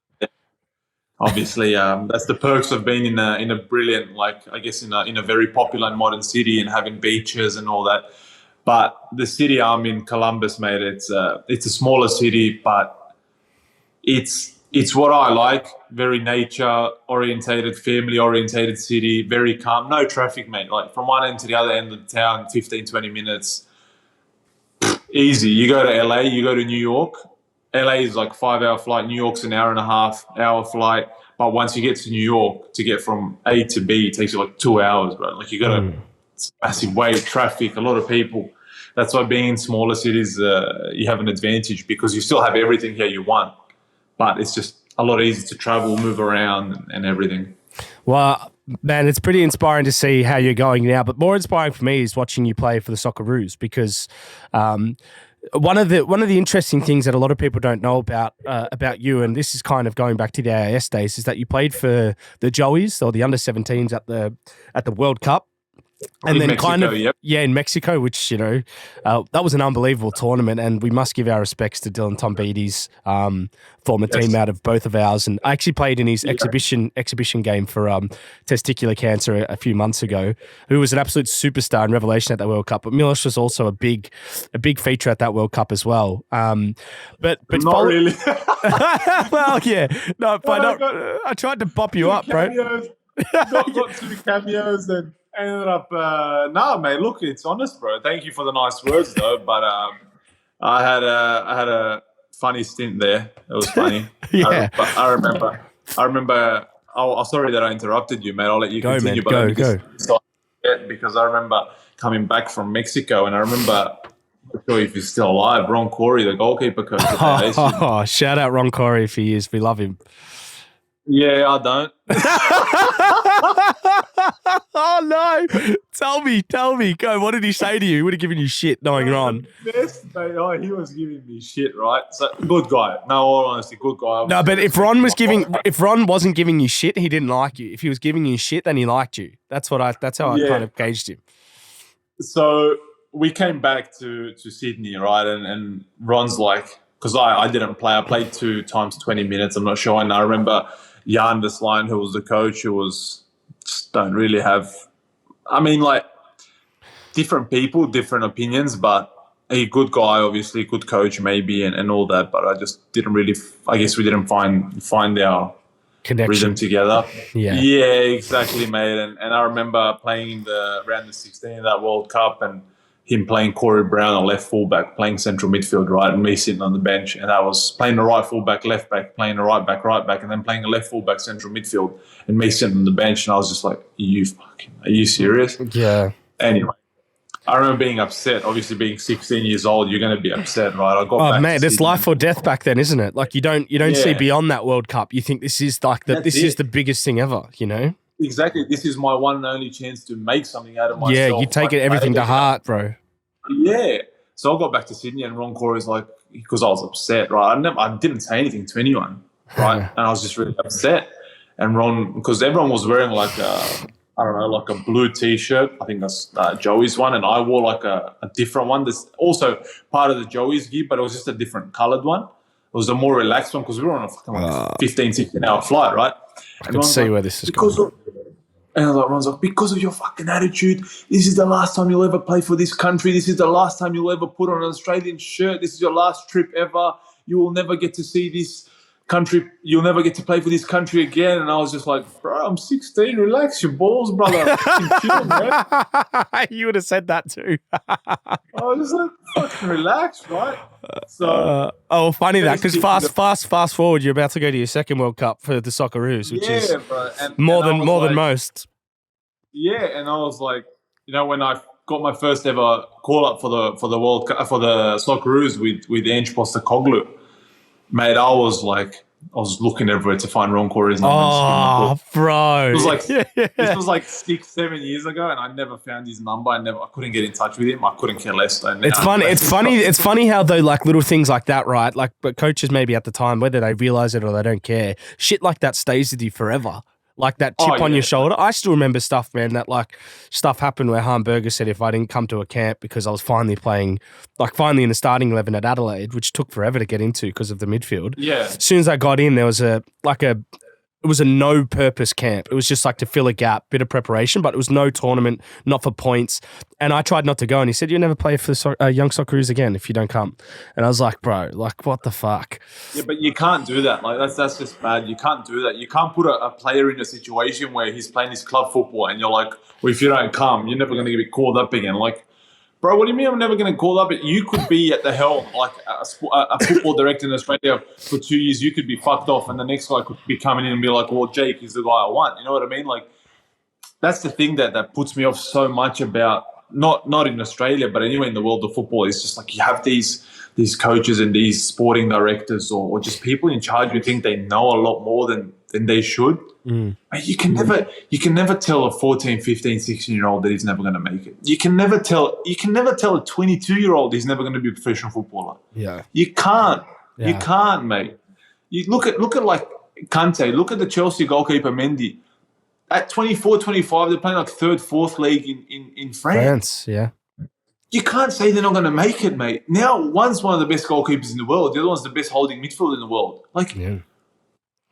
Obviously, that's the perks of being in a brilliant, like I guess in a very popular and modern city and having beaches and all that. But the city I'm in, Columbus, mate, it's a smaller city, but it's what I like. Very nature orientated, family orientated city, very calm, no traffic, mate. Like from one end to the other end of the town, 15, 20 minutes, easy. You go to LA, you go to New York. LA is like 5 hour flight. New York's an hour and a half hour flight. But once you get to New York, to get from A to B, it takes you like 2 hours, bro. Like you got a massive wave, traffic, a lot of people. That's why being in smaller cities, you have an advantage because you still have everything here you want. But it's just a lot easier to travel, move around and everything. Well, man, it's pretty inspiring to see how you're going now. But more inspiring for me is watching you play for the Socceroos because one of the interesting things that a lot of people don't know about you, and this is kind of going back to the AIS days, is that you played for the Joeys or the under-17s at the World Cup. And then Mexico, in Mexico, which, that was an unbelievable tournament. And we must give our respects to Dylan Tombides, former teammate of both of ours. And I actually played in his exhibition game for testicular cancer a few months ago, who was an absolute superstar and revelation at that World Cup. But Milos was also a big feature at that World Cup as well. But not really. Well, yeah. No, I tried to pop you up, bro. got 2 cameos and ended up mate, look, it's honest, bro. Thank you for the nice words though, but I had a funny stint there. It was funny. Yeah. I remember sorry that I interrupted you, mate. I'll let you continue, man. Go. Because I remember coming back from Mexico and I remember, I'm not sure if he's still alive, Ron Corey, the goalkeeper coach. Shout out Ron Corey if he is. We love him. Yeah, I don't. Oh no! Tell me. Go. What did he say to you? He would have given you shit knowing Ron. Best, mate. Oh, he was giving me shit, right? So good guy. No, all honesty, good guy. No, but if Ron wasn't giving you shit, he didn't like you. If he was giving you shit, then he liked you. That's how I kind of gauged him. So we came back to Sydney, right? And Ron's like, because I didn't play. I played 2 times 20 minutes. I'm not sure. And I remember Jan Desline, who was the coach, who was don't really have, I mean, like different people, different opinions, but a good guy, obviously, good coach maybe, and all that. But I just didn't really, I guess we didn't find our connection, rhythm together. Yeah, exactly, mate. And I remember playing in the round of 16 of that World Cup and him playing Corey Brown on left fullback, playing central midfield, right, and me sitting on the bench. And I was playing the right fullback, left back, playing the right back, and then playing a left fullback, central midfield, and me sitting on the bench. And I was just like, are you serious? Yeah. Anyway, I remember being upset. Obviously, being 16 years old, you're going to be upset, right? I got back. Oh, man, it's life or death back then, isn't it? Like you don't see beyond that World Cup. You think this is like is the biggest thing ever, Exactly. This is my one and only chance to make something out of myself. Yeah, you take everything to heart, bro. Yeah. So I got back to Sydney and Ron Corey's like, because I was upset, right? I didn't say anything to anyone, right? And I was just really upset. And Ron, because everyone was wearing like like a blue T-shirt. I think that's Joey's one. And I wore like a different one. That's also part of the Joey's gear, but it was just a different colored one. It was a more relaxed one because we were on a 15, 16 hour flight, right? I can see where this is going. And Ron's like, because of your fucking attitude, this is the last time you'll ever play for this country. This is the last time you'll ever put on an Australian shirt. This is your last trip ever. You will never get to see this country. You'll never get to play for this country again. And I was just like, bro, I'm 16. Relax your balls, brother. Chill, man. You would have said that too. I was just like, fucking relax, right? So, funny that, because fast forward, you're about to go to your second World Cup for the Socceroos, which is bro. more than most. Yeah, and I was like, when I got my first ever call up for the World Cup, for the Socceroos with Ange Postecoglou, mate, I was looking everywhere to find Ron Corey's number. Oh, bro! It was like this was like 6-7 years ago, and I never found his number. I couldn't get in touch with him. I couldn't care less. It's funny. It's funny how though, like little things like that, right? Like, but coaches maybe at the time, whether they realize it or they don't care, shit like that stays with you forever. Like that chip on your shoulder. I still remember stuff, man, stuff happened where Harmberger said if I didn't come to a camp because I was finally in the starting 11 at Adelaide, which took forever to get into because of the midfield. Yeah. As soon as I got in, there was a it was a no-purpose camp. It was just like to fill a gap, bit of preparation, but it was no tournament, not for points. And I tried not to go, and he said, "You'll never play for Young Socceroos again if you don't come." And I was like, "Bro, like what the fuck?" Yeah, but you can't do that. Like that's just bad. You can't do that. You can't put a player in a situation where he's playing his club football, and you're like, "Well, if you don't come, you're never going to get called up again." Like, bro, what do you mean I'm never going to call up? You could be at the helm, like a football director in Australia for 2 years. You could be fucked off, and the next guy could be coming in and be like, "Well, Jake is the guy I want." You know what I mean? Like, that's the thing that puts me off so much about not in Australia, but anywhere in the world of football. It's just like you have these coaches and these sporting directors or just people in charge who think they know a lot more than they should. Mm. You can never tell a 14, 15, 16-year-old that he's never going to make it. You can never tell a 22-year-old he's never going to be a professional footballer. Yeah. You can't. Yeah. You can't, mate. You look at like Kante, look at the Chelsea goalkeeper Mendy. At 24, 25, they're playing like third, fourth league in France. Yeah. You can't say they're not going to make it, mate. Now, one's one of the best goalkeepers in the world. The other one's the best holding midfielder in the world. Like,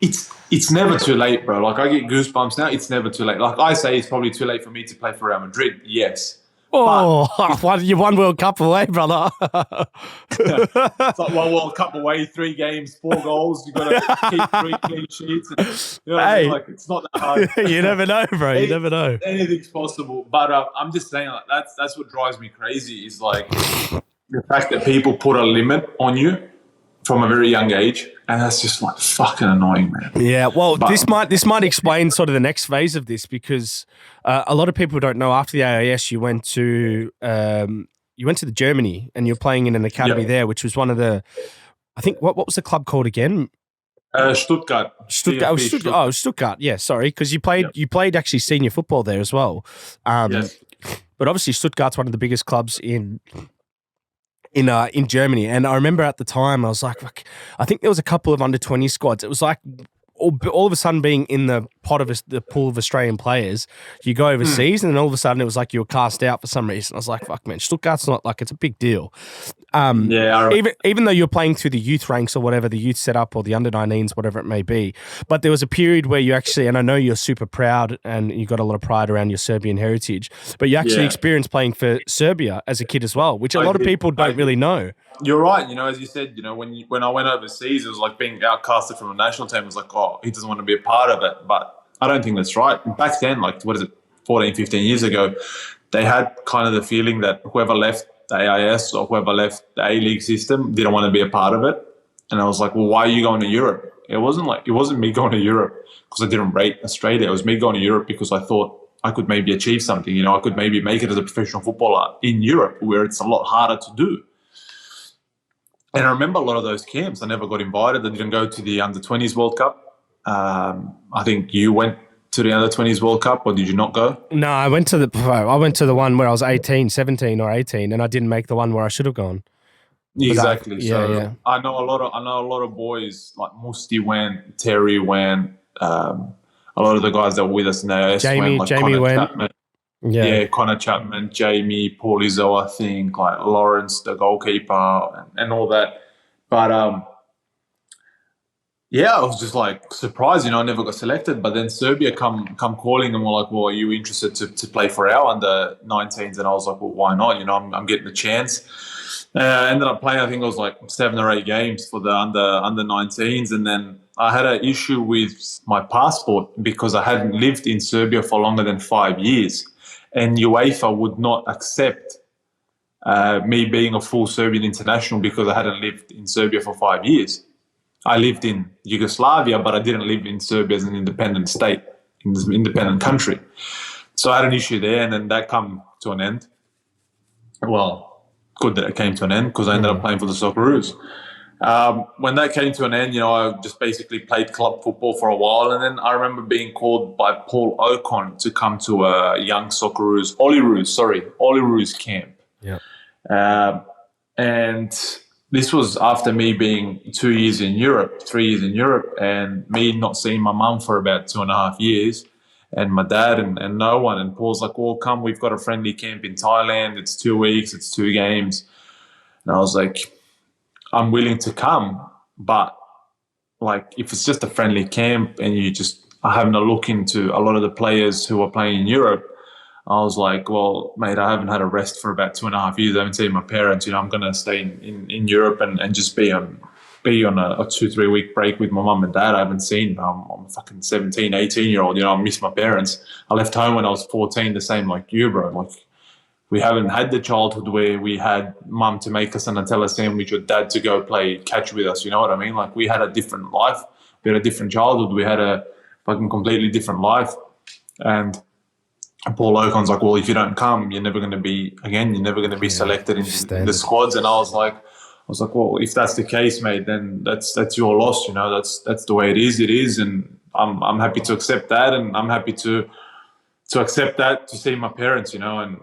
it's never too late, bro. Like, I get goosebumps now. It's never too late. Like, I say it's probably too late for me to play for Real Madrid. Yes. Oh, you're one World Cup away, brother. It's like one World Cup away, 3 games, 4 goals. You've got to keep 3 clean sheets. And, you know what I mean? Like, it's not that hard. You never know, bro. You never know. Anything's possible. But I'm just saying, like, that's what drives me crazy is, like, the fact that people put a limit on you from a very young age. And that's just, like, fucking annoying, man. Yeah, well, this might explain sort of the next phase of this because a lot of people don't know after the AIS you went to the Germany and you're playing in an academy there, which was one of the, I think, what was the club called again? Stuttgart. Stuttgart. Yeah, sorry, because you played actually senior football there as well. Yes. But obviously Stuttgart's one of the biggest clubs in Germany. And I remember at the time I was like, I think there was a couple of under-20 squads. It was like all of a sudden being in the the pool of Australian players, you go overseas and then all of a sudden it was like you were cast out for some reason. I was like, fuck, man, Stuttgart's not like, it's a big deal. Even though you're playing through the youth ranks or whatever, the youth setup or the under-19s, whatever it may be. But there was a period where you actually, and I know you're super proud and you got a lot of pride around your Serbian heritage, but you actually experienced playing for Serbia as a kid as well, which a lot of people don't really know. You're right. You know, as you said, you know, when I went overseas, it was like being outcasted from a national team. It was like, oh, he doesn't want to be a part of it. But I don't think that's right. Back then, like, 14, 15 years ago, they had kind of the feeling that whoever left the AIS or whoever left the A-League system didn't want to be a part of it. And I was like, well, why are you going to Europe? It wasn't me going to Europe because I didn't rate Australia. It was me going to Europe because I thought I could maybe achieve something. You know, I could maybe make it as a professional footballer in Europe where it's a lot harder to do. And I remember a lot of those camps. I never got invited. I didn't go to the Under-20s World Cup. I think you went to the Under-20s World Cup, or did you not go? No, I went to the one where I was 17 or 18, and I didn't make the one where I should have gone. Exactly. I know a lot of boys like Musti went, Terry went, a lot of the guys that were with us in the AS Jamie went. Chapman. Yeah, Connor Chapman, Jamie, Paul Izzo, I think, like Lawrence, the goalkeeper, and all that. But I was just like surprised, you know, I never got selected. But then Serbia come calling and were like, well, are you interested to play for our under-19s? And I was like, well, why not? You know, I'm getting a chance. I ended up playing, I think it was like 7 or 8 games for the under-19s. And then I had an issue with my passport because I hadn't lived in Serbia for longer than 5 years. And UEFA would not accept me being a full Serbian international because I hadn't lived in Serbia for 5 years. I lived in Yugoslavia, but I didn't live in Serbia as an independent state, in an independent country. So I had an issue there, and then that came to an end. Well, good that it came to an end because I ended up playing for the Socceroos. When that came to an end, you know, I just basically played club football for a while, and then I remember being called by Paul Ocon to come to a young Socceroos, Olyroos camp. Yeah. And this was after me being 3 years in Europe, and me not seeing my mum for about 2.5 years, and my dad and no one. And Paul's like, well, come, we've got a friendly camp in Thailand. It's 2 weeks, it's 2 games. And I was like, I'm willing to come, but like if it's just a friendly camp and you just are having a look into a lot of the players who are playing in Europe, I was like, well, mate, I haven't had a rest for about 2.5 years. I haven't seen my parents. I'm going to stay in Europe and just be on a 2-3 week break with my mum and dad. I haven't seen them. I'm a fucking 17, 18-year-old. I miss my parents. I left home when I was 14, the same like you, bro. Like, we haven't had the childhood where we had mum to make us a Nutella sandwich or dad to go play catch with us. You know what I mean? Like, we had a different life. We had a different childhood. We had a fucking completely different life. And Paul Ocon's like, well, if you don't come, you're never going to be selected in the squads. And I was like, well, if that's the case, mate, then that's your loss. That's the way it is. It is, and I'm happy to accept that, and I'm happy to accept that, to see my parents. And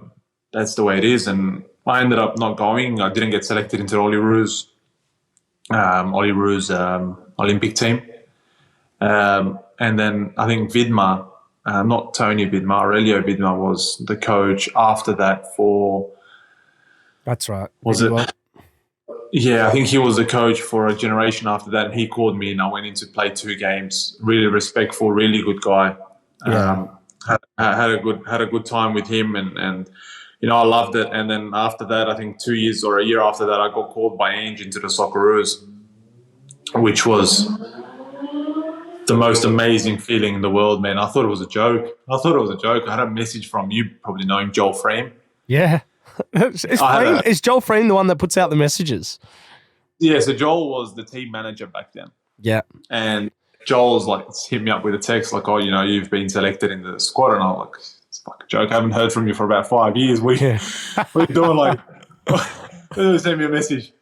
that's the way it is. And I ended up not going. I didn't get selected into Ollie Roo's Olympic team. And then I think Vidmar, not Tony Vidmar, Aurelio Vidmar was the coach after that for. That's right. Was it? Yeah, I think he was the coach for a generation after that. And he called me, and I went in to play 2 games. Really respectful, really good guy. Yeah. Had a good time with him, and I loved it. And then after that, I think 2 years or a year after that, I got called by Ange into the Socceroos, which was the most amazing feeling in the world, man. I thought it was a joke. I had a message from, you probably know him, Joel Frame. Yeah. Is Joel Frame the one that puts out the messages? Yeah, so Joel was the team manager back then. Yeah. And Joel's like, hit me up with a text like, oh, you've been selected in the squad. And I'm like, it's a fucking joke. I haven't heard from you for about 5 years. What are you doing? Like, send me a message.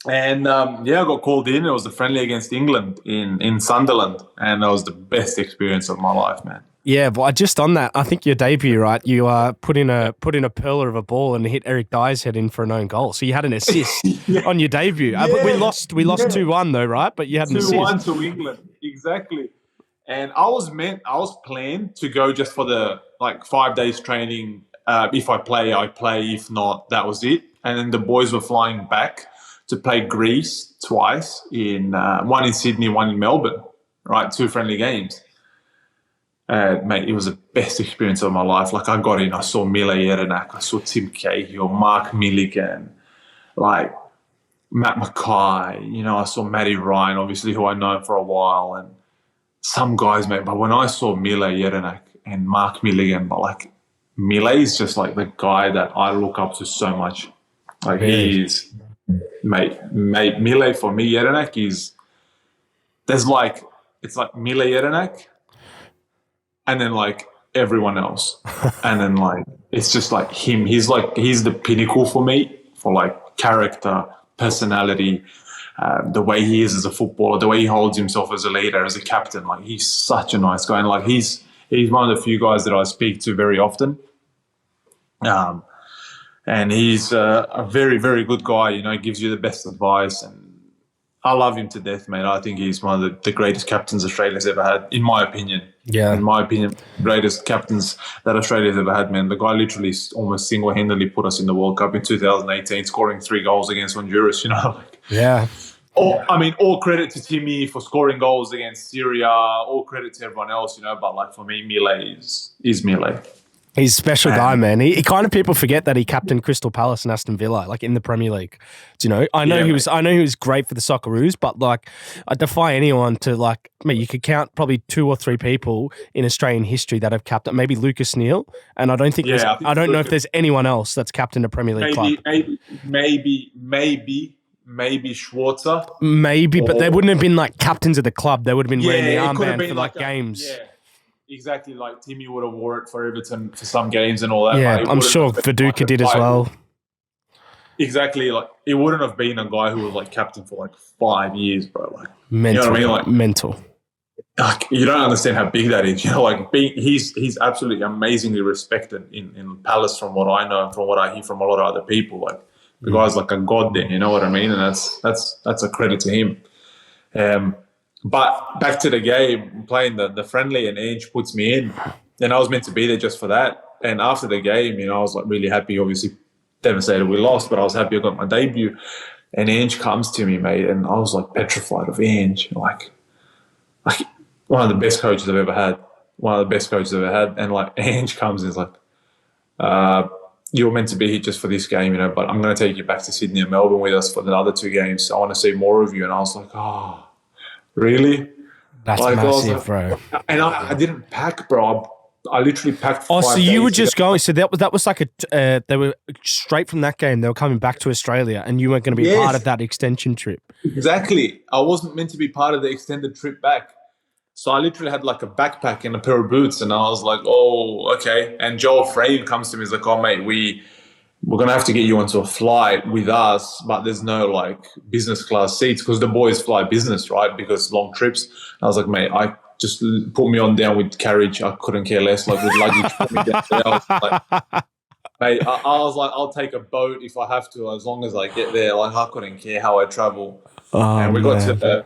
And I got called in. It was a friendly against England in Sunderland, and that was the best experience of my life, man. Yeah, but just on that, I think your debut, right? You put in a perler of a ball and hit Eric Dyer's head in for an own goal. So you had an assist on your debut. Yeah. But we lost 2-1 though, right? But you had an assist. 2-1 to England, exactly. And I was planned to go just for the 5 days training. If I play, I play. If not, that was it. And then the boys were flying back to play Greece twice, one in Sydney, one in Melbourne, right? 2 friendly games. Mate, it was the best experience of my life. Like, I got in, I saw Mile Jedinak, I saw Tim Cahill, Mark Milligan, like Matt Mackay, I saw Matty Ryan, obviously, who I know for a while, and some guys, mate. But when I saw Mile Jedinak and Mark Milligan, Mile is just like the guy that I look up to so much. Like, he is, mate, Mile for me, Jedinak is, it's like Mile Jedinak, and then everyone else. And then it's just like him. He's the pinnacle for me for character, personality, the way he is as a footballer, the way he holds himself as a leader, as a captain. He's such a nice guy. And he's one of the few guys that I speak to very often. And he's a very, very good guy. He gives you the best advice, and I love him to death, mate. I think he's one of the greatest captains Australia's ever had, in my opinion. Yeah. In my opinion, greatest captains that Australia's ever had, man. The guy literally almost single-handedly put us in the World Cup in 2018, scoring 3 goals against Honduras, Yeah. All credit to Timmy for scoring goals against Syria. All credit to everyone else, But for me, Mile is Mile. He's a special guy, man. He kind of, people forget that he captained Crystal Palace and Aston Villa, in the Premier League. Do you know? I know he was great for the Socceroos, but I defy anyone to you could count probably 2 or 3 people in Australian history that have captained. Maybe Lucas Neal, and I don't think I don't know if there's anyone else that's captained a Premier League club. Maybe Schwarzer. Maybe, but they wouldn't have been captains of the club. They would have been wearing the armband for games. Yeah. Exactly, Timmy would have wore it for Everton for some games and all that. Yeah, I'm sure Viduka did as well. Exactly, it wouldn't have been a guy who was captain for 5 years, bro. Mental, you know what I mean? Mental. You don't understand how big that is. He's absolutely amazingly respected in Palace, from what I know and from what I hear from a lot of other people. The guy's like a god there, you know what I mean? And that's a credit to him. But back to the game, playing the friendly, and Ange puts me in. And I was meant to be there just for that. And after the game, I was really happy. Obviously, devastated we lost, but I was happy I got my debut. And Ange comes to me, mate, and I was like petrified of Ange, like one of the best coaches I've ever had, and like Ange comes and is like, "You're meant to be here just for this game, but I'm going to take you back to Sydney and Melbourne with us for the other two games. So I want to see more of you." And I was like, "Oh, really?" That's Like, massive, bro. And I didn't pack, bro. I literally packed. Oh, 5 so you days were just to go. going. So that was like they were straight from that game. They were coming back to Australia, and you weren't going to be part of Yes, that extension trip. exactly. I wasn't meant to be part of the extended trip back. So I literally had like a backpack and a pair of boots, and I was like, "Oh, okay." And Joel Frame comes to me, he's like, "Oh, mate, we're gonna have to get you onto a flight with us, but there's no like business class seats because the boys fly business, right? Because long trips." And I was like, "Mate, I just put me on down with carriage. I couldn't care less. Like with luggage, put me down there." I was like, "Mate, I was like, I'll take a boat if I have to, as long as I get there. Like I couldn't care how I travel." Oh And man.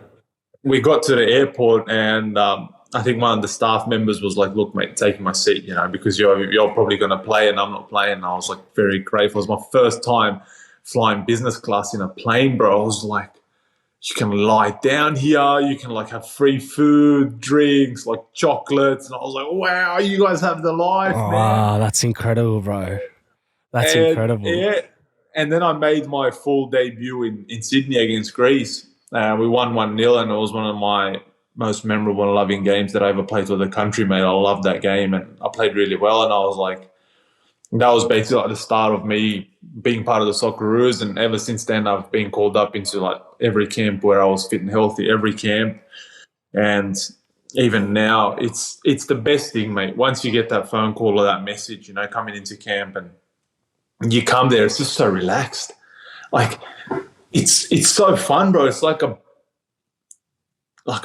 we got to the airport, and I think one of the staff members was like, "Look, mate, taking my seat, because you're probably going to play, and I'm not playing." And I was like, very grateful. It was my first time flying business class in a plane, bro. I was like, "You can lie down here. You can like have free food, drinks, like chocolates." And I was like, "Wow, you guys have the life, Oh, man." wow, that's incredible, bro. That's And incredible. yeah, and then I made my full debut in Sydney against Greece. We won 1-0, and it was one of my most memorable and loving games that I ever played for the country, mate. I loved that game, and I played really well. And I was like, that was basically like the start of me being part of the Socceroos. And ever since then, I've been called up into like every camp where I was fit and healthy, every camp. And even now, it's the best thing, mate. Once you get that phone call or that message, coming into camp and you come there, it's just so relaxed. Like it's so fun, bro. It's like a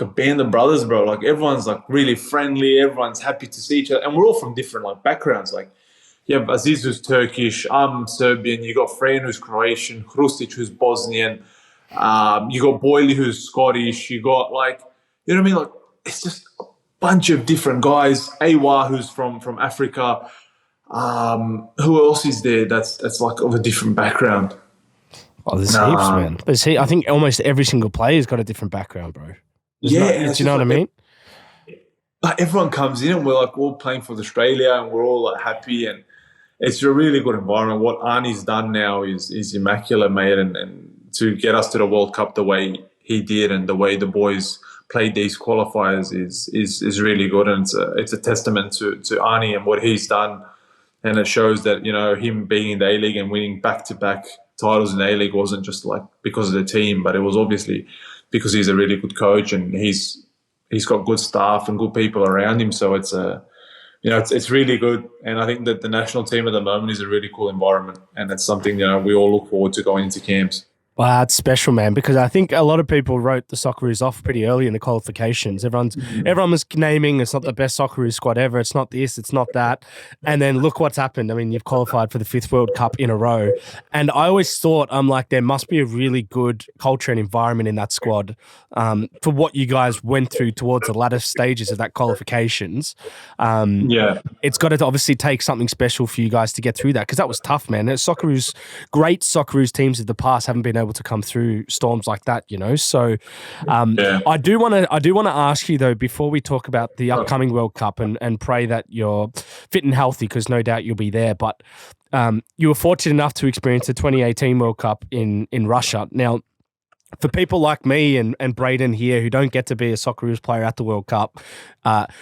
band of brothers, bro. Like everyone's like really friendly. Everyone's happy to see each other, and we're all from different like backgrounds. Like you have Aziz who's Turkish, I'm Serbian. You got Fran who's Croatian, Hrustic who's Bosnian. You got Boyle who's Scottish. You got like what I mean. Like it's just a bunch of different guys. Awa who's from Africa. Who else is there? That's like of a different background. Oh, there's heaps, man. I think almost every single player's got a different background, bro. Yeah, Do you know what I mean? like everyone comes in and we're like all playing for Australia and we're all like happy, and it's a really good environment. What Arnie's done now is immaculate, mate, and to get us to the World Cup the way he did and the way the boys played these qualifiers is really good, and it's a testament to Arnie and what he's done, and it shows that him being in the A League and winning back-to-back titles in the A League wasn't just like because of the team, but it was obviously because he's a really good coach and he's got good staff and good people around him. So it's really good, and I think that the national team at the moment is a really cool environment, and it's something we all look forward to going into camps. Wow, it's special, man, because I think a lot of people wrote the Socceroos off pretty early in the qualifications. Everyone was naming it's not the best Socceroos squad ever. It's not this, it's not that. And then look what's happened. I mean, you've qualified for the 5th World Cup in a row. And I always thought, I'm like, there must be a really good culture and environment in that squad for what you guys went through towards the latter stages of that qualifications. It's got to obviously take something special for you guys to get through that, because that was tough, man. Great Socceroos teams of the past haven't been able to come through storms like that, So I do want to ask you though, before we talk about the upcoming World Cup and pray that you're fit and healthy, because no doubt you'll be there. But you were fortunate enough to experience the 2018 World Cup in Russia. Now, for people like me and Braden here who don't get to be a Socceroos player at the World Cup,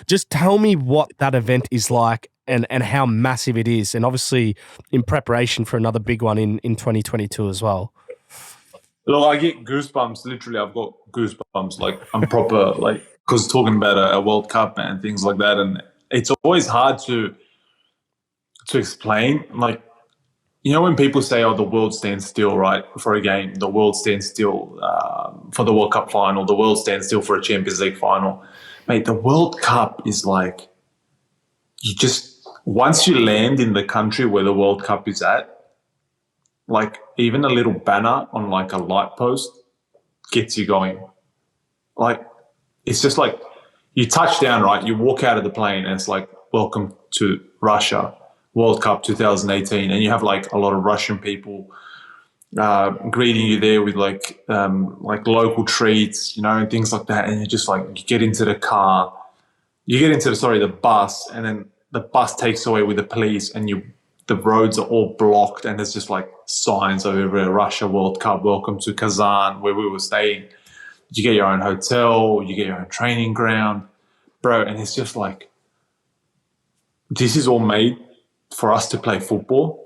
just tell me what that event is like and how massive it is, and obviously in preparation for another big one in 2022 as well. Look, I get goosebumps. Literally, I've got goosebumps. Like I'm proper, like because talking about a World Cup and things like that, and it's always hard to explain. Like when people say, "Oh, the world stands still," right, for a game, the world stands still for the World Cup final, the world stands still for a Champions League final, mate. The World Cup is like once you land in the country where the World Cup is at. Like even a little banner on like a light post gets you going. Like it's just like you touch down, right? You walk out of the plane and it's like, "Welcome to Russia, World Cup 2018." And you have like a lot of Russian people greeting you there with like local treats, and things like that. And you just like you get into the car, the bus, and then the bus takes away with the police, and the roads are all blocked, and there's just like signs over Russia World Cup, welcome to Kazan, where we were staying. You get your own hotel, you get your own training ground, bro, and it's just like this is all made for us to play football.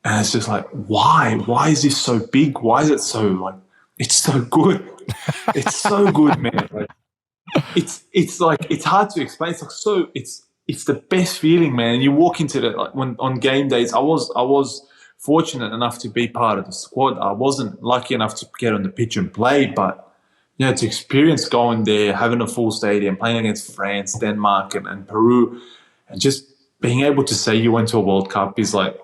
And it's just like, why? Why is this so big? Why is it so like? It's so good. It's so good, man. Like, it's like it's hard to explain. It's like it's the best feeling, man. And you walk into like when on game days. I was fortunate enough to be part of the squad. I wasn't lucky enough to get on the pitch and play, but to experience going there, having a full stadium, playing against France, Denmark, and Peru, and just being able to say you went to a World Cup is like.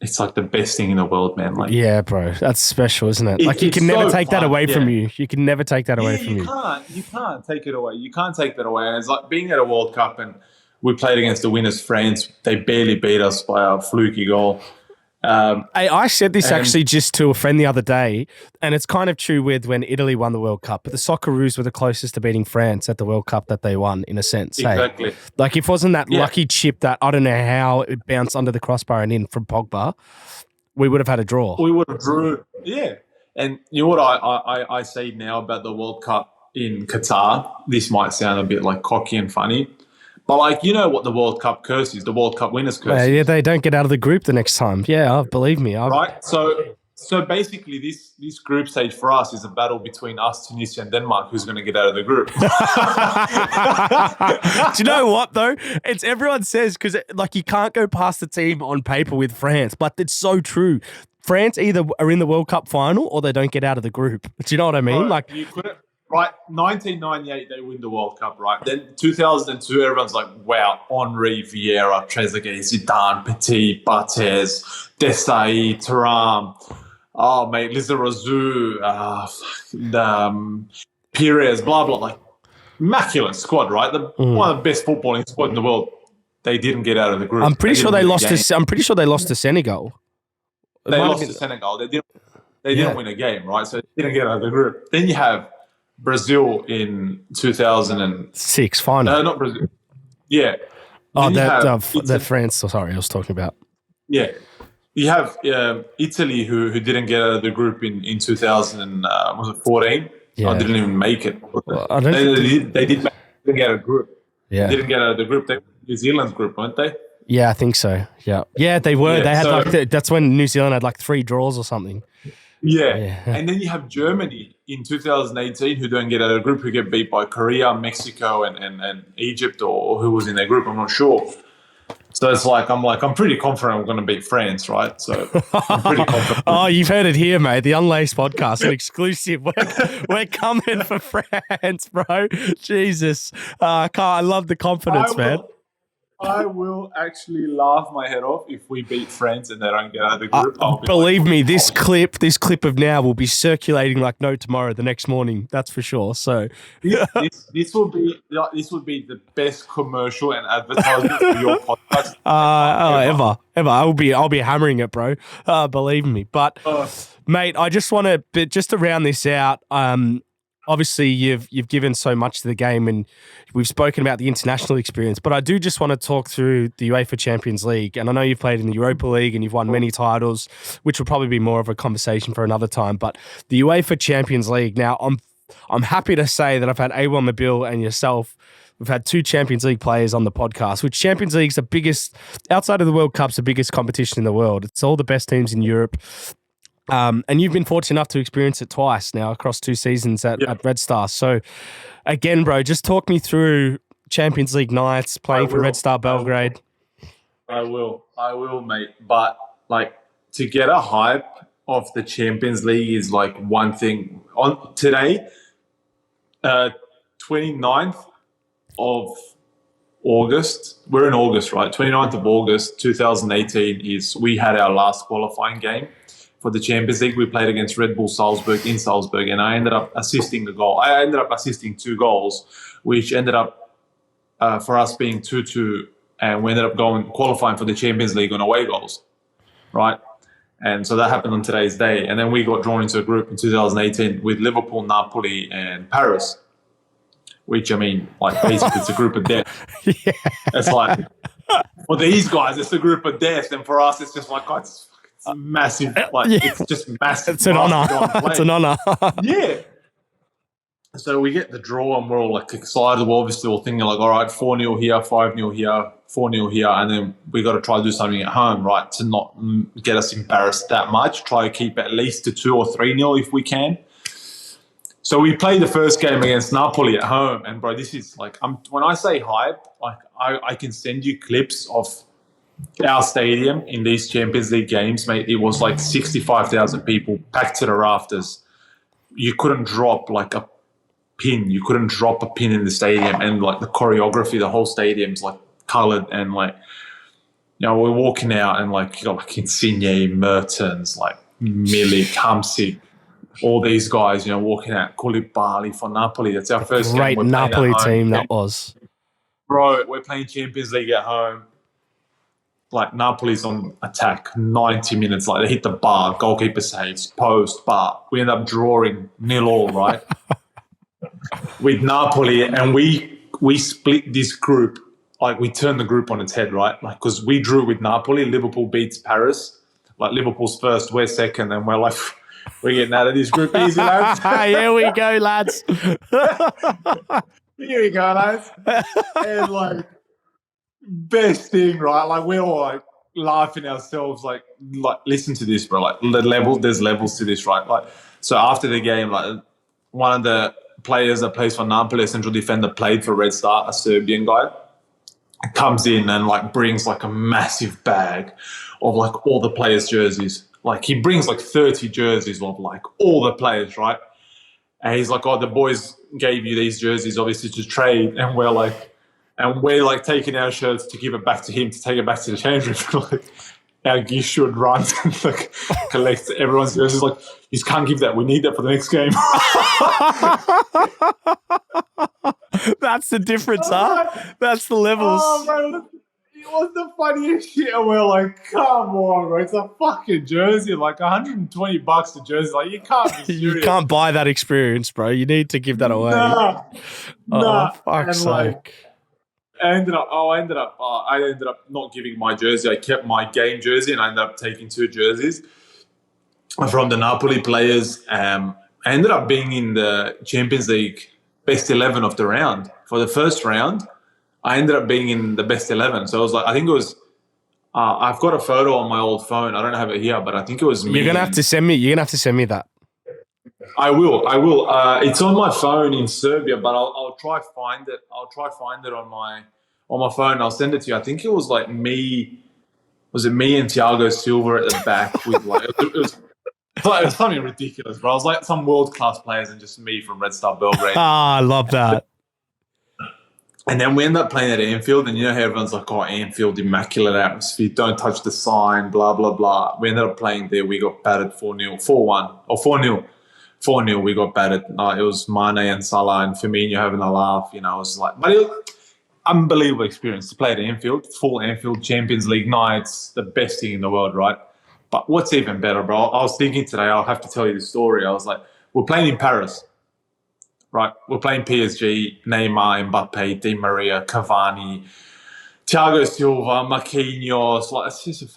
It's like the best thing in the world, man. Like, yeah, bro, that's special, isn't it? Like you can never take that away from you. You can never take that away from you. You can't take it away. You can't take that away. And it's like being at a World Cup and we played against the winners, France. They barely beat us by a fluky goal. I said this actually just to a friend the other day, and it's kind of true with when Italy won the World Cup, but the Socceroos were the closest to beating France at the World Cup that they won, in a sense. Exactly. Hey? Like, if it wasn't that lucky chip that I don't know how it bounced under the crossbar and in from Pogba, we would have had a draw. We would have drew. Yeah. And you know what I say now about the World Cup in Qatar? This might sound a bit like cocky and funny. But, like, you know what the World Cup curse is, the World Cup winners curse is. Yeah, they don't get out of the group the next time. Yeah, believe me. Right? So basically this group stage for us is a battle between us, Tunisia, and Denmark, who's going to get out of the group. Do you know what, though? It's everyone says, because, like, you can't go past the team on paper with France, but it's so true. France either are in the World Cup final or they don't get out of the group. Do you know what I mean? Like you couldn't. Right, 1998, they win the World Cup, right? Then 2002, everyone's like, wow, Henry, Vieira, Trezeguet, Zidane, Petit, Barthez, Desailly, Thuram, oh, mate, Lizarazu, Perez, blah, blah, like, immaculate squad, right? One of the best footballing squad in the world. They didn't get out of the group. I'm pretty sure they lost to Senegal. They lost to Senegal. They didn't win a game, right? So they didn't get out of the group. Then you have Brazil in 2006 final. Not Brazil. Yeah. Oh, that France. Sorry, I was talking about. Yeah. You have Italy who didn't get out of the group in 2014. Yeah. I didn't even make it. Well, they didn't get out of the group. Yeah. They didn't get out of the group. They were New Zealand's group, weren't they? Yeah, I think so. Yeah. Yeah, they were. They had that's when New Zealand had like 3 draws or something. Yeah. And then you have Germany in 2018 who don't get out of the group, who get beat by Korea, Mexico, and Egypt, or who was in their group, I'm not sure. So it's like, I'm pretty confident we're going to beat France, right? So I'm pretty confident. Oh, you've heard it here, mate. The Unlaced podcast, an exclusive. We're coming for France, bro. Jesus. I love the confidence, man. I will actually laugh my head off if we beat France and they don't get out of the group. Believe me, this clip of now will be circulating like no tomorrow the next morning. That's for sure. So this will be the best commercial and advertisement for your podcast. Ever. I'll be hammering it, bro. Believe me. But mate, I just want to round this out. Obviously, you've given so much to the game, and we've spoken about the international experience. But I do just want to talk through the UEFA Champions League, and I know you've played in the Europa League and you've won many titles, which will probably be more of a conversation for another time. But the UEFA Champions League. Now, I'm happy to say that I've had Awan Mabil and yourself. We've had 2 Champions League players on the podcast, which Champions League's the biggest, outside of the World Cup's the biggest competition in the world. It's all the best teams in Europe. And you've been fortunate enough to experience it twice now across 2 seasons at Red Star. So, again, bro, just talk me through Champions League nights, playing for Red Star Belgrade. I will, mate. But, like, to get a hype of the Champions League is, like, one thing. On today, 29th of August, we're in August, right? 29th of August, 2018 we had our last qualifying game. For the Champions League, we played against Red Bull Salzburg in Salzburg, and I ended up assisting the goal. I ended up assisting 2 goals, which ended up for us being 2-2, and we ended up qualifying for the Champions League on away goals, right? And so that happened on today's day. And then we got drawn into a group in 2018 with Liverpool, Napoli, and Paris, which, I mean, like, basically it's a group of death. Yeah. It's like, for these guys, it's a group of death. And for us, it's just like, oh, it's massive. Like, it's just massive. It's an honor. It's an honor. Yeah. So we get the draw and we're all like excited. We're obviously all thinking like, all right, 4-0 here, 5-0 here, 4-0 here. And then we got to try to do something at home, right, to not get us embarrassed that much. Try to keep at least to 2 or 3-0 if we can. So we played the first game against Napoli at home. And, bro, this is like, when I say hype, like I can send you clips of our stadium in these Champions League games, mate. It was like 65,000 people packed to the rafters. You couldn't drop like a pin. You couldn't drop a pin in the stadium, and like the choreography, the whole stadium's like coloured, and like, you know, we're walking out and like, you got like Insigne, Mertens, like Milik, Hamsik, all these guys, you know, walking out. Koulibaly for Napoli. That's our first great game. Napoli team that was. Bro, we're playing Champions League at home. Like, Napoli's on attack 90 minutes. Like, they hit the bar, goalkeeper saves, post, bar. We end up drawing 0-0, right? With Napoli, and we split this group. Like, we turned the group on its head, right? Like, because we drew with Napoli, Liverpool beats Paris. Like, Liverpool's first, we're second, and we're like, we're getting out of this group easy, lads. Here we go, lads. Here we go, lads. And like, best thing, right? Like, we're all like laughing ourselves. Like listen to this, bro. Like, there's levels to this, right? Like, so after the game, like, one of the players that plays for Napoli, a central defender, played for Red Star, a Serbian guy, comes in and like brings like a massive bag of like all the players' jerseys. Like, he brings like 30 jerseys of like all the players, right? And he's like, oh, the boys gave you these jerseys obviously to trade, and we're like taking our shirts to give it back to him, to take it back to the change room. Like, our Gishwood runs and like collects everyone's jerseys. Like, you just can't give that. We need that for the next game. That's the difference, huh? That's the levels. Oh, bro, it was the funniest shit. And we're like, come on, bro. It's a fucking jersey. Like, $120 a jersey. Like, you can't be serious. You can't buy that experience, bro. You need to give that away. Nah. Fuck's sake. Like, I ended up not giving my jersey. I kept my game jersey, and I ended up taking 2 jerseys from the Napoli players. I ended up being in the Champions League best 11 of the round. For the first round, I ended up being in the best 11. So I was like, I think it was, I've got a photo on my old phone. I don't have it here, but I think it was me. You're going to have to send me that. I will. It's on my phone in Serbia, but I'll try find it. I'll try find it on my phone. I'll send it to you. I think it was like me. Was it me and Thiago Silva at the back with like it was something ridiculous, bro. I was like some world class players and just me from Red Star Belgrade. I love that. And then we end up playing at Anfield, and you know how everyone's like, oh, Anfield, immaculate atmosphere, don't touch the sign, blah, blah, blah. We ended up playing there. We got battered 4-0, 4-1, or 4-0. 4-0, we got battered. It was Mane and Salah and Firmino having a laugh. You know, it was like, but it was unbelievable experience to play at Anfield, full Anfield, Champions League nights, the best thing in the world, right? But what's even better, bro? I was thinking today, I'll have to tell you the story. I was like, we're playing in Paris, right? We're playing PSG, Neymar, Mbappe, Di Maria, Cavani, Thiago Silva, Marquinhos. Like, it's just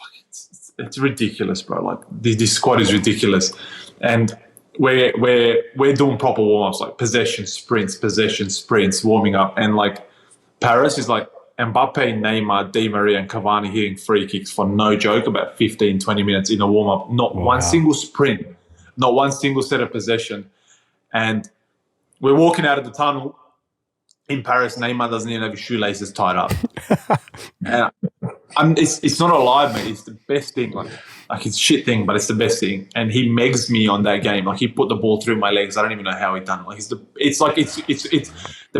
it's ridiculous, bro. Like, this squad is ridiculous, and we're doing proper warm-ups, like possession sprints, warming up. And like Paris is like Mbappe, Neymar, Di Maria and Cavani hitting free kicks for no joke about 15, 20 minutes in a warm-up. Not one single sprint, not one single set of possession. And we're walking out of the tunnel in Paris. Neymar doesn't even have his shoelaces tied up. And it's not a lie, mate. It's the best thing. Like it's a shit thing, but it's the best thing. And he megs me on that game. Like, he put the ball through my legs. I don't even know how he done it. Like, it's the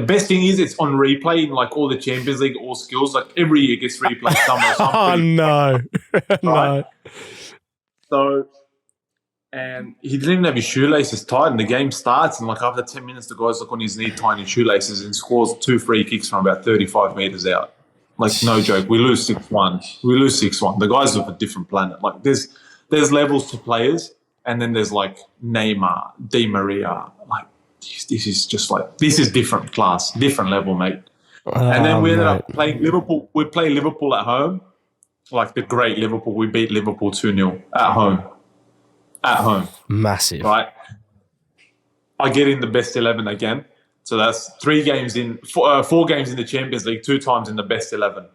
best thing is it's on replay in like all the Champions League, all skills. Like, every year gets replayed somewhere. Oh no, right? no. So, and he didn't even have his shoelaces tied, and the game starts. And like after 10 minutes, the guy's like on his knee tying his shoelaces and scores 2 free kicks from about 35 meters out. Like, no joke. We lose 6-1. The guys are of a different planet. Like, there's there's levels to players, and then there's like Neymar, Di Maria. Like this is just like this is different class, different level, mate. And then we ended up playing Liverpool. We play Liverpool at home, like the great Liverpool. We beat Liverpool 2-0 at home. At home, massive, right? I get in the best 11 again. So that's 4 games in the Champions League, 2 times in the best 11,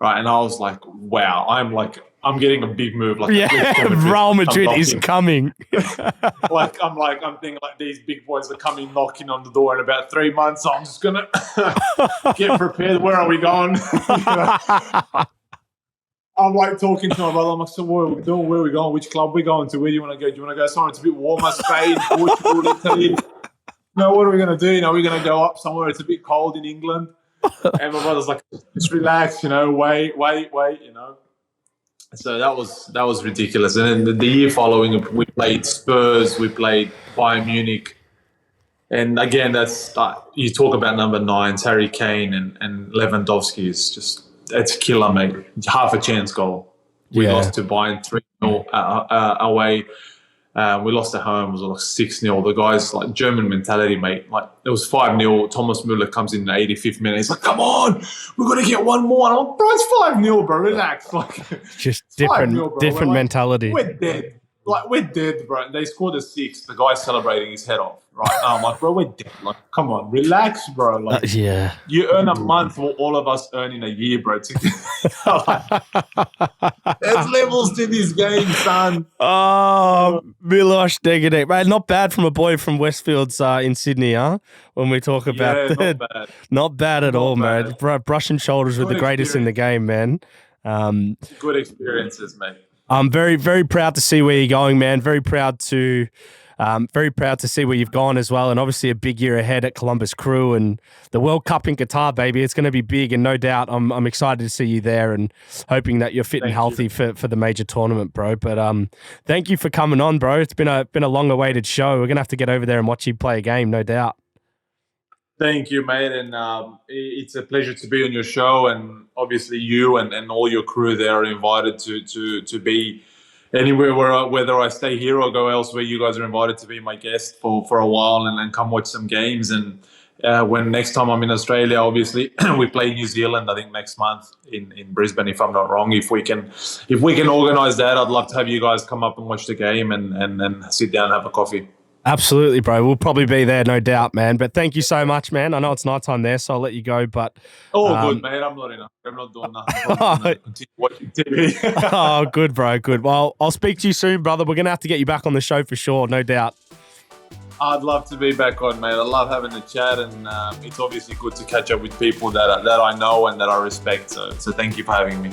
right? And I was like, wow, I'm getting a big move. Like, Real Madrid is coming. I'm thinking like these big boys are coming knocking on the door in about 3 months. So I'm just gonna get prepared. Where are we going? I'm like talking to my brother. I'm like, so what are we doing? Where are we going? Which club are we going to? Where do you want to go? Do you want to go somewhere it's a bit warmer? Spain, Portugal, Italy? No, what are we going to do? We're going to go up somewhere it's a bit cold in England. And my brother's like, just relax, wait. So that was ridiculous. And then the year following, we played Spurs, we played Bayern Munich. And again, that's you talk about number 9, Harry Kane and Lewandowski is just, it's killer, mate. Half a chance goal. We lost to Bayern 3-0 away. We lost at home. It was like 6-0. The guys, like German mentality, mate. Like it was 5-0. Thomas Müller comes in the 85th minute. He's like, "Come on, we're gonna get one more." And I'm like, "Bro, it's 5-0, bro. Relax." Like just different mentality. We're dead. Like we're dead, bro. And they scored a 6. The guy's celebrating his head off. Right? And I'm like, "Bro, we're dead. Like, come on, relax, bro. Like, you earn a month what all of us earn in a year, bro. There's levels to this game, son." Oh, Milos, Degenek, man, not bad from a boy from Westfields in Sydney, huh? When we talk about not bad at all, man. Brushing shoulders with the greatest in the game, man. Good experiences, mate. I'm very, very proud to see where you're going, man. Very proud to see where you've gone as well. And obviously a big year ahead at Columbus Crew and the World Cup in Qatar, baby. It's going to be big, and no doubt I'm excited to see you there and hoping that you're fit and healthy for the major tournament, bro. But thank you for coming on, bro. It's been a long-awaited show. We're going to have to get over there and watch you play a game, no doubt. Thank you, mate. And it's a pleasure to be on your show. And obviously you and all your crew there are invited to be anywhere whether I stay here or go elsewhere. You guys are invited to be my guest for a while and come watch some games. And when next time I'm in Australia, obviously we play New Zealand, I think next month in Brisbane, if I'm not wrong. If we can organise that, I'd love to have you guys come up and watch the game and sit down and have a coffee. Absolutely, bro. We'll probably be there, no doubt, man. But thank you so much, man. I know it's nighttime there, so I'll let you go. But good, mate. I'm not doing nothing. Continue watching TV. Oh, good, bro. Good. Well, I'll speak to you soon, brother. We're gonna have to get you back on the show for sure, no doubt. I'd love to be back on, mate. I love having the chat, and it's obviously good to catch up with people that I know and that I respect. So thank you for having me.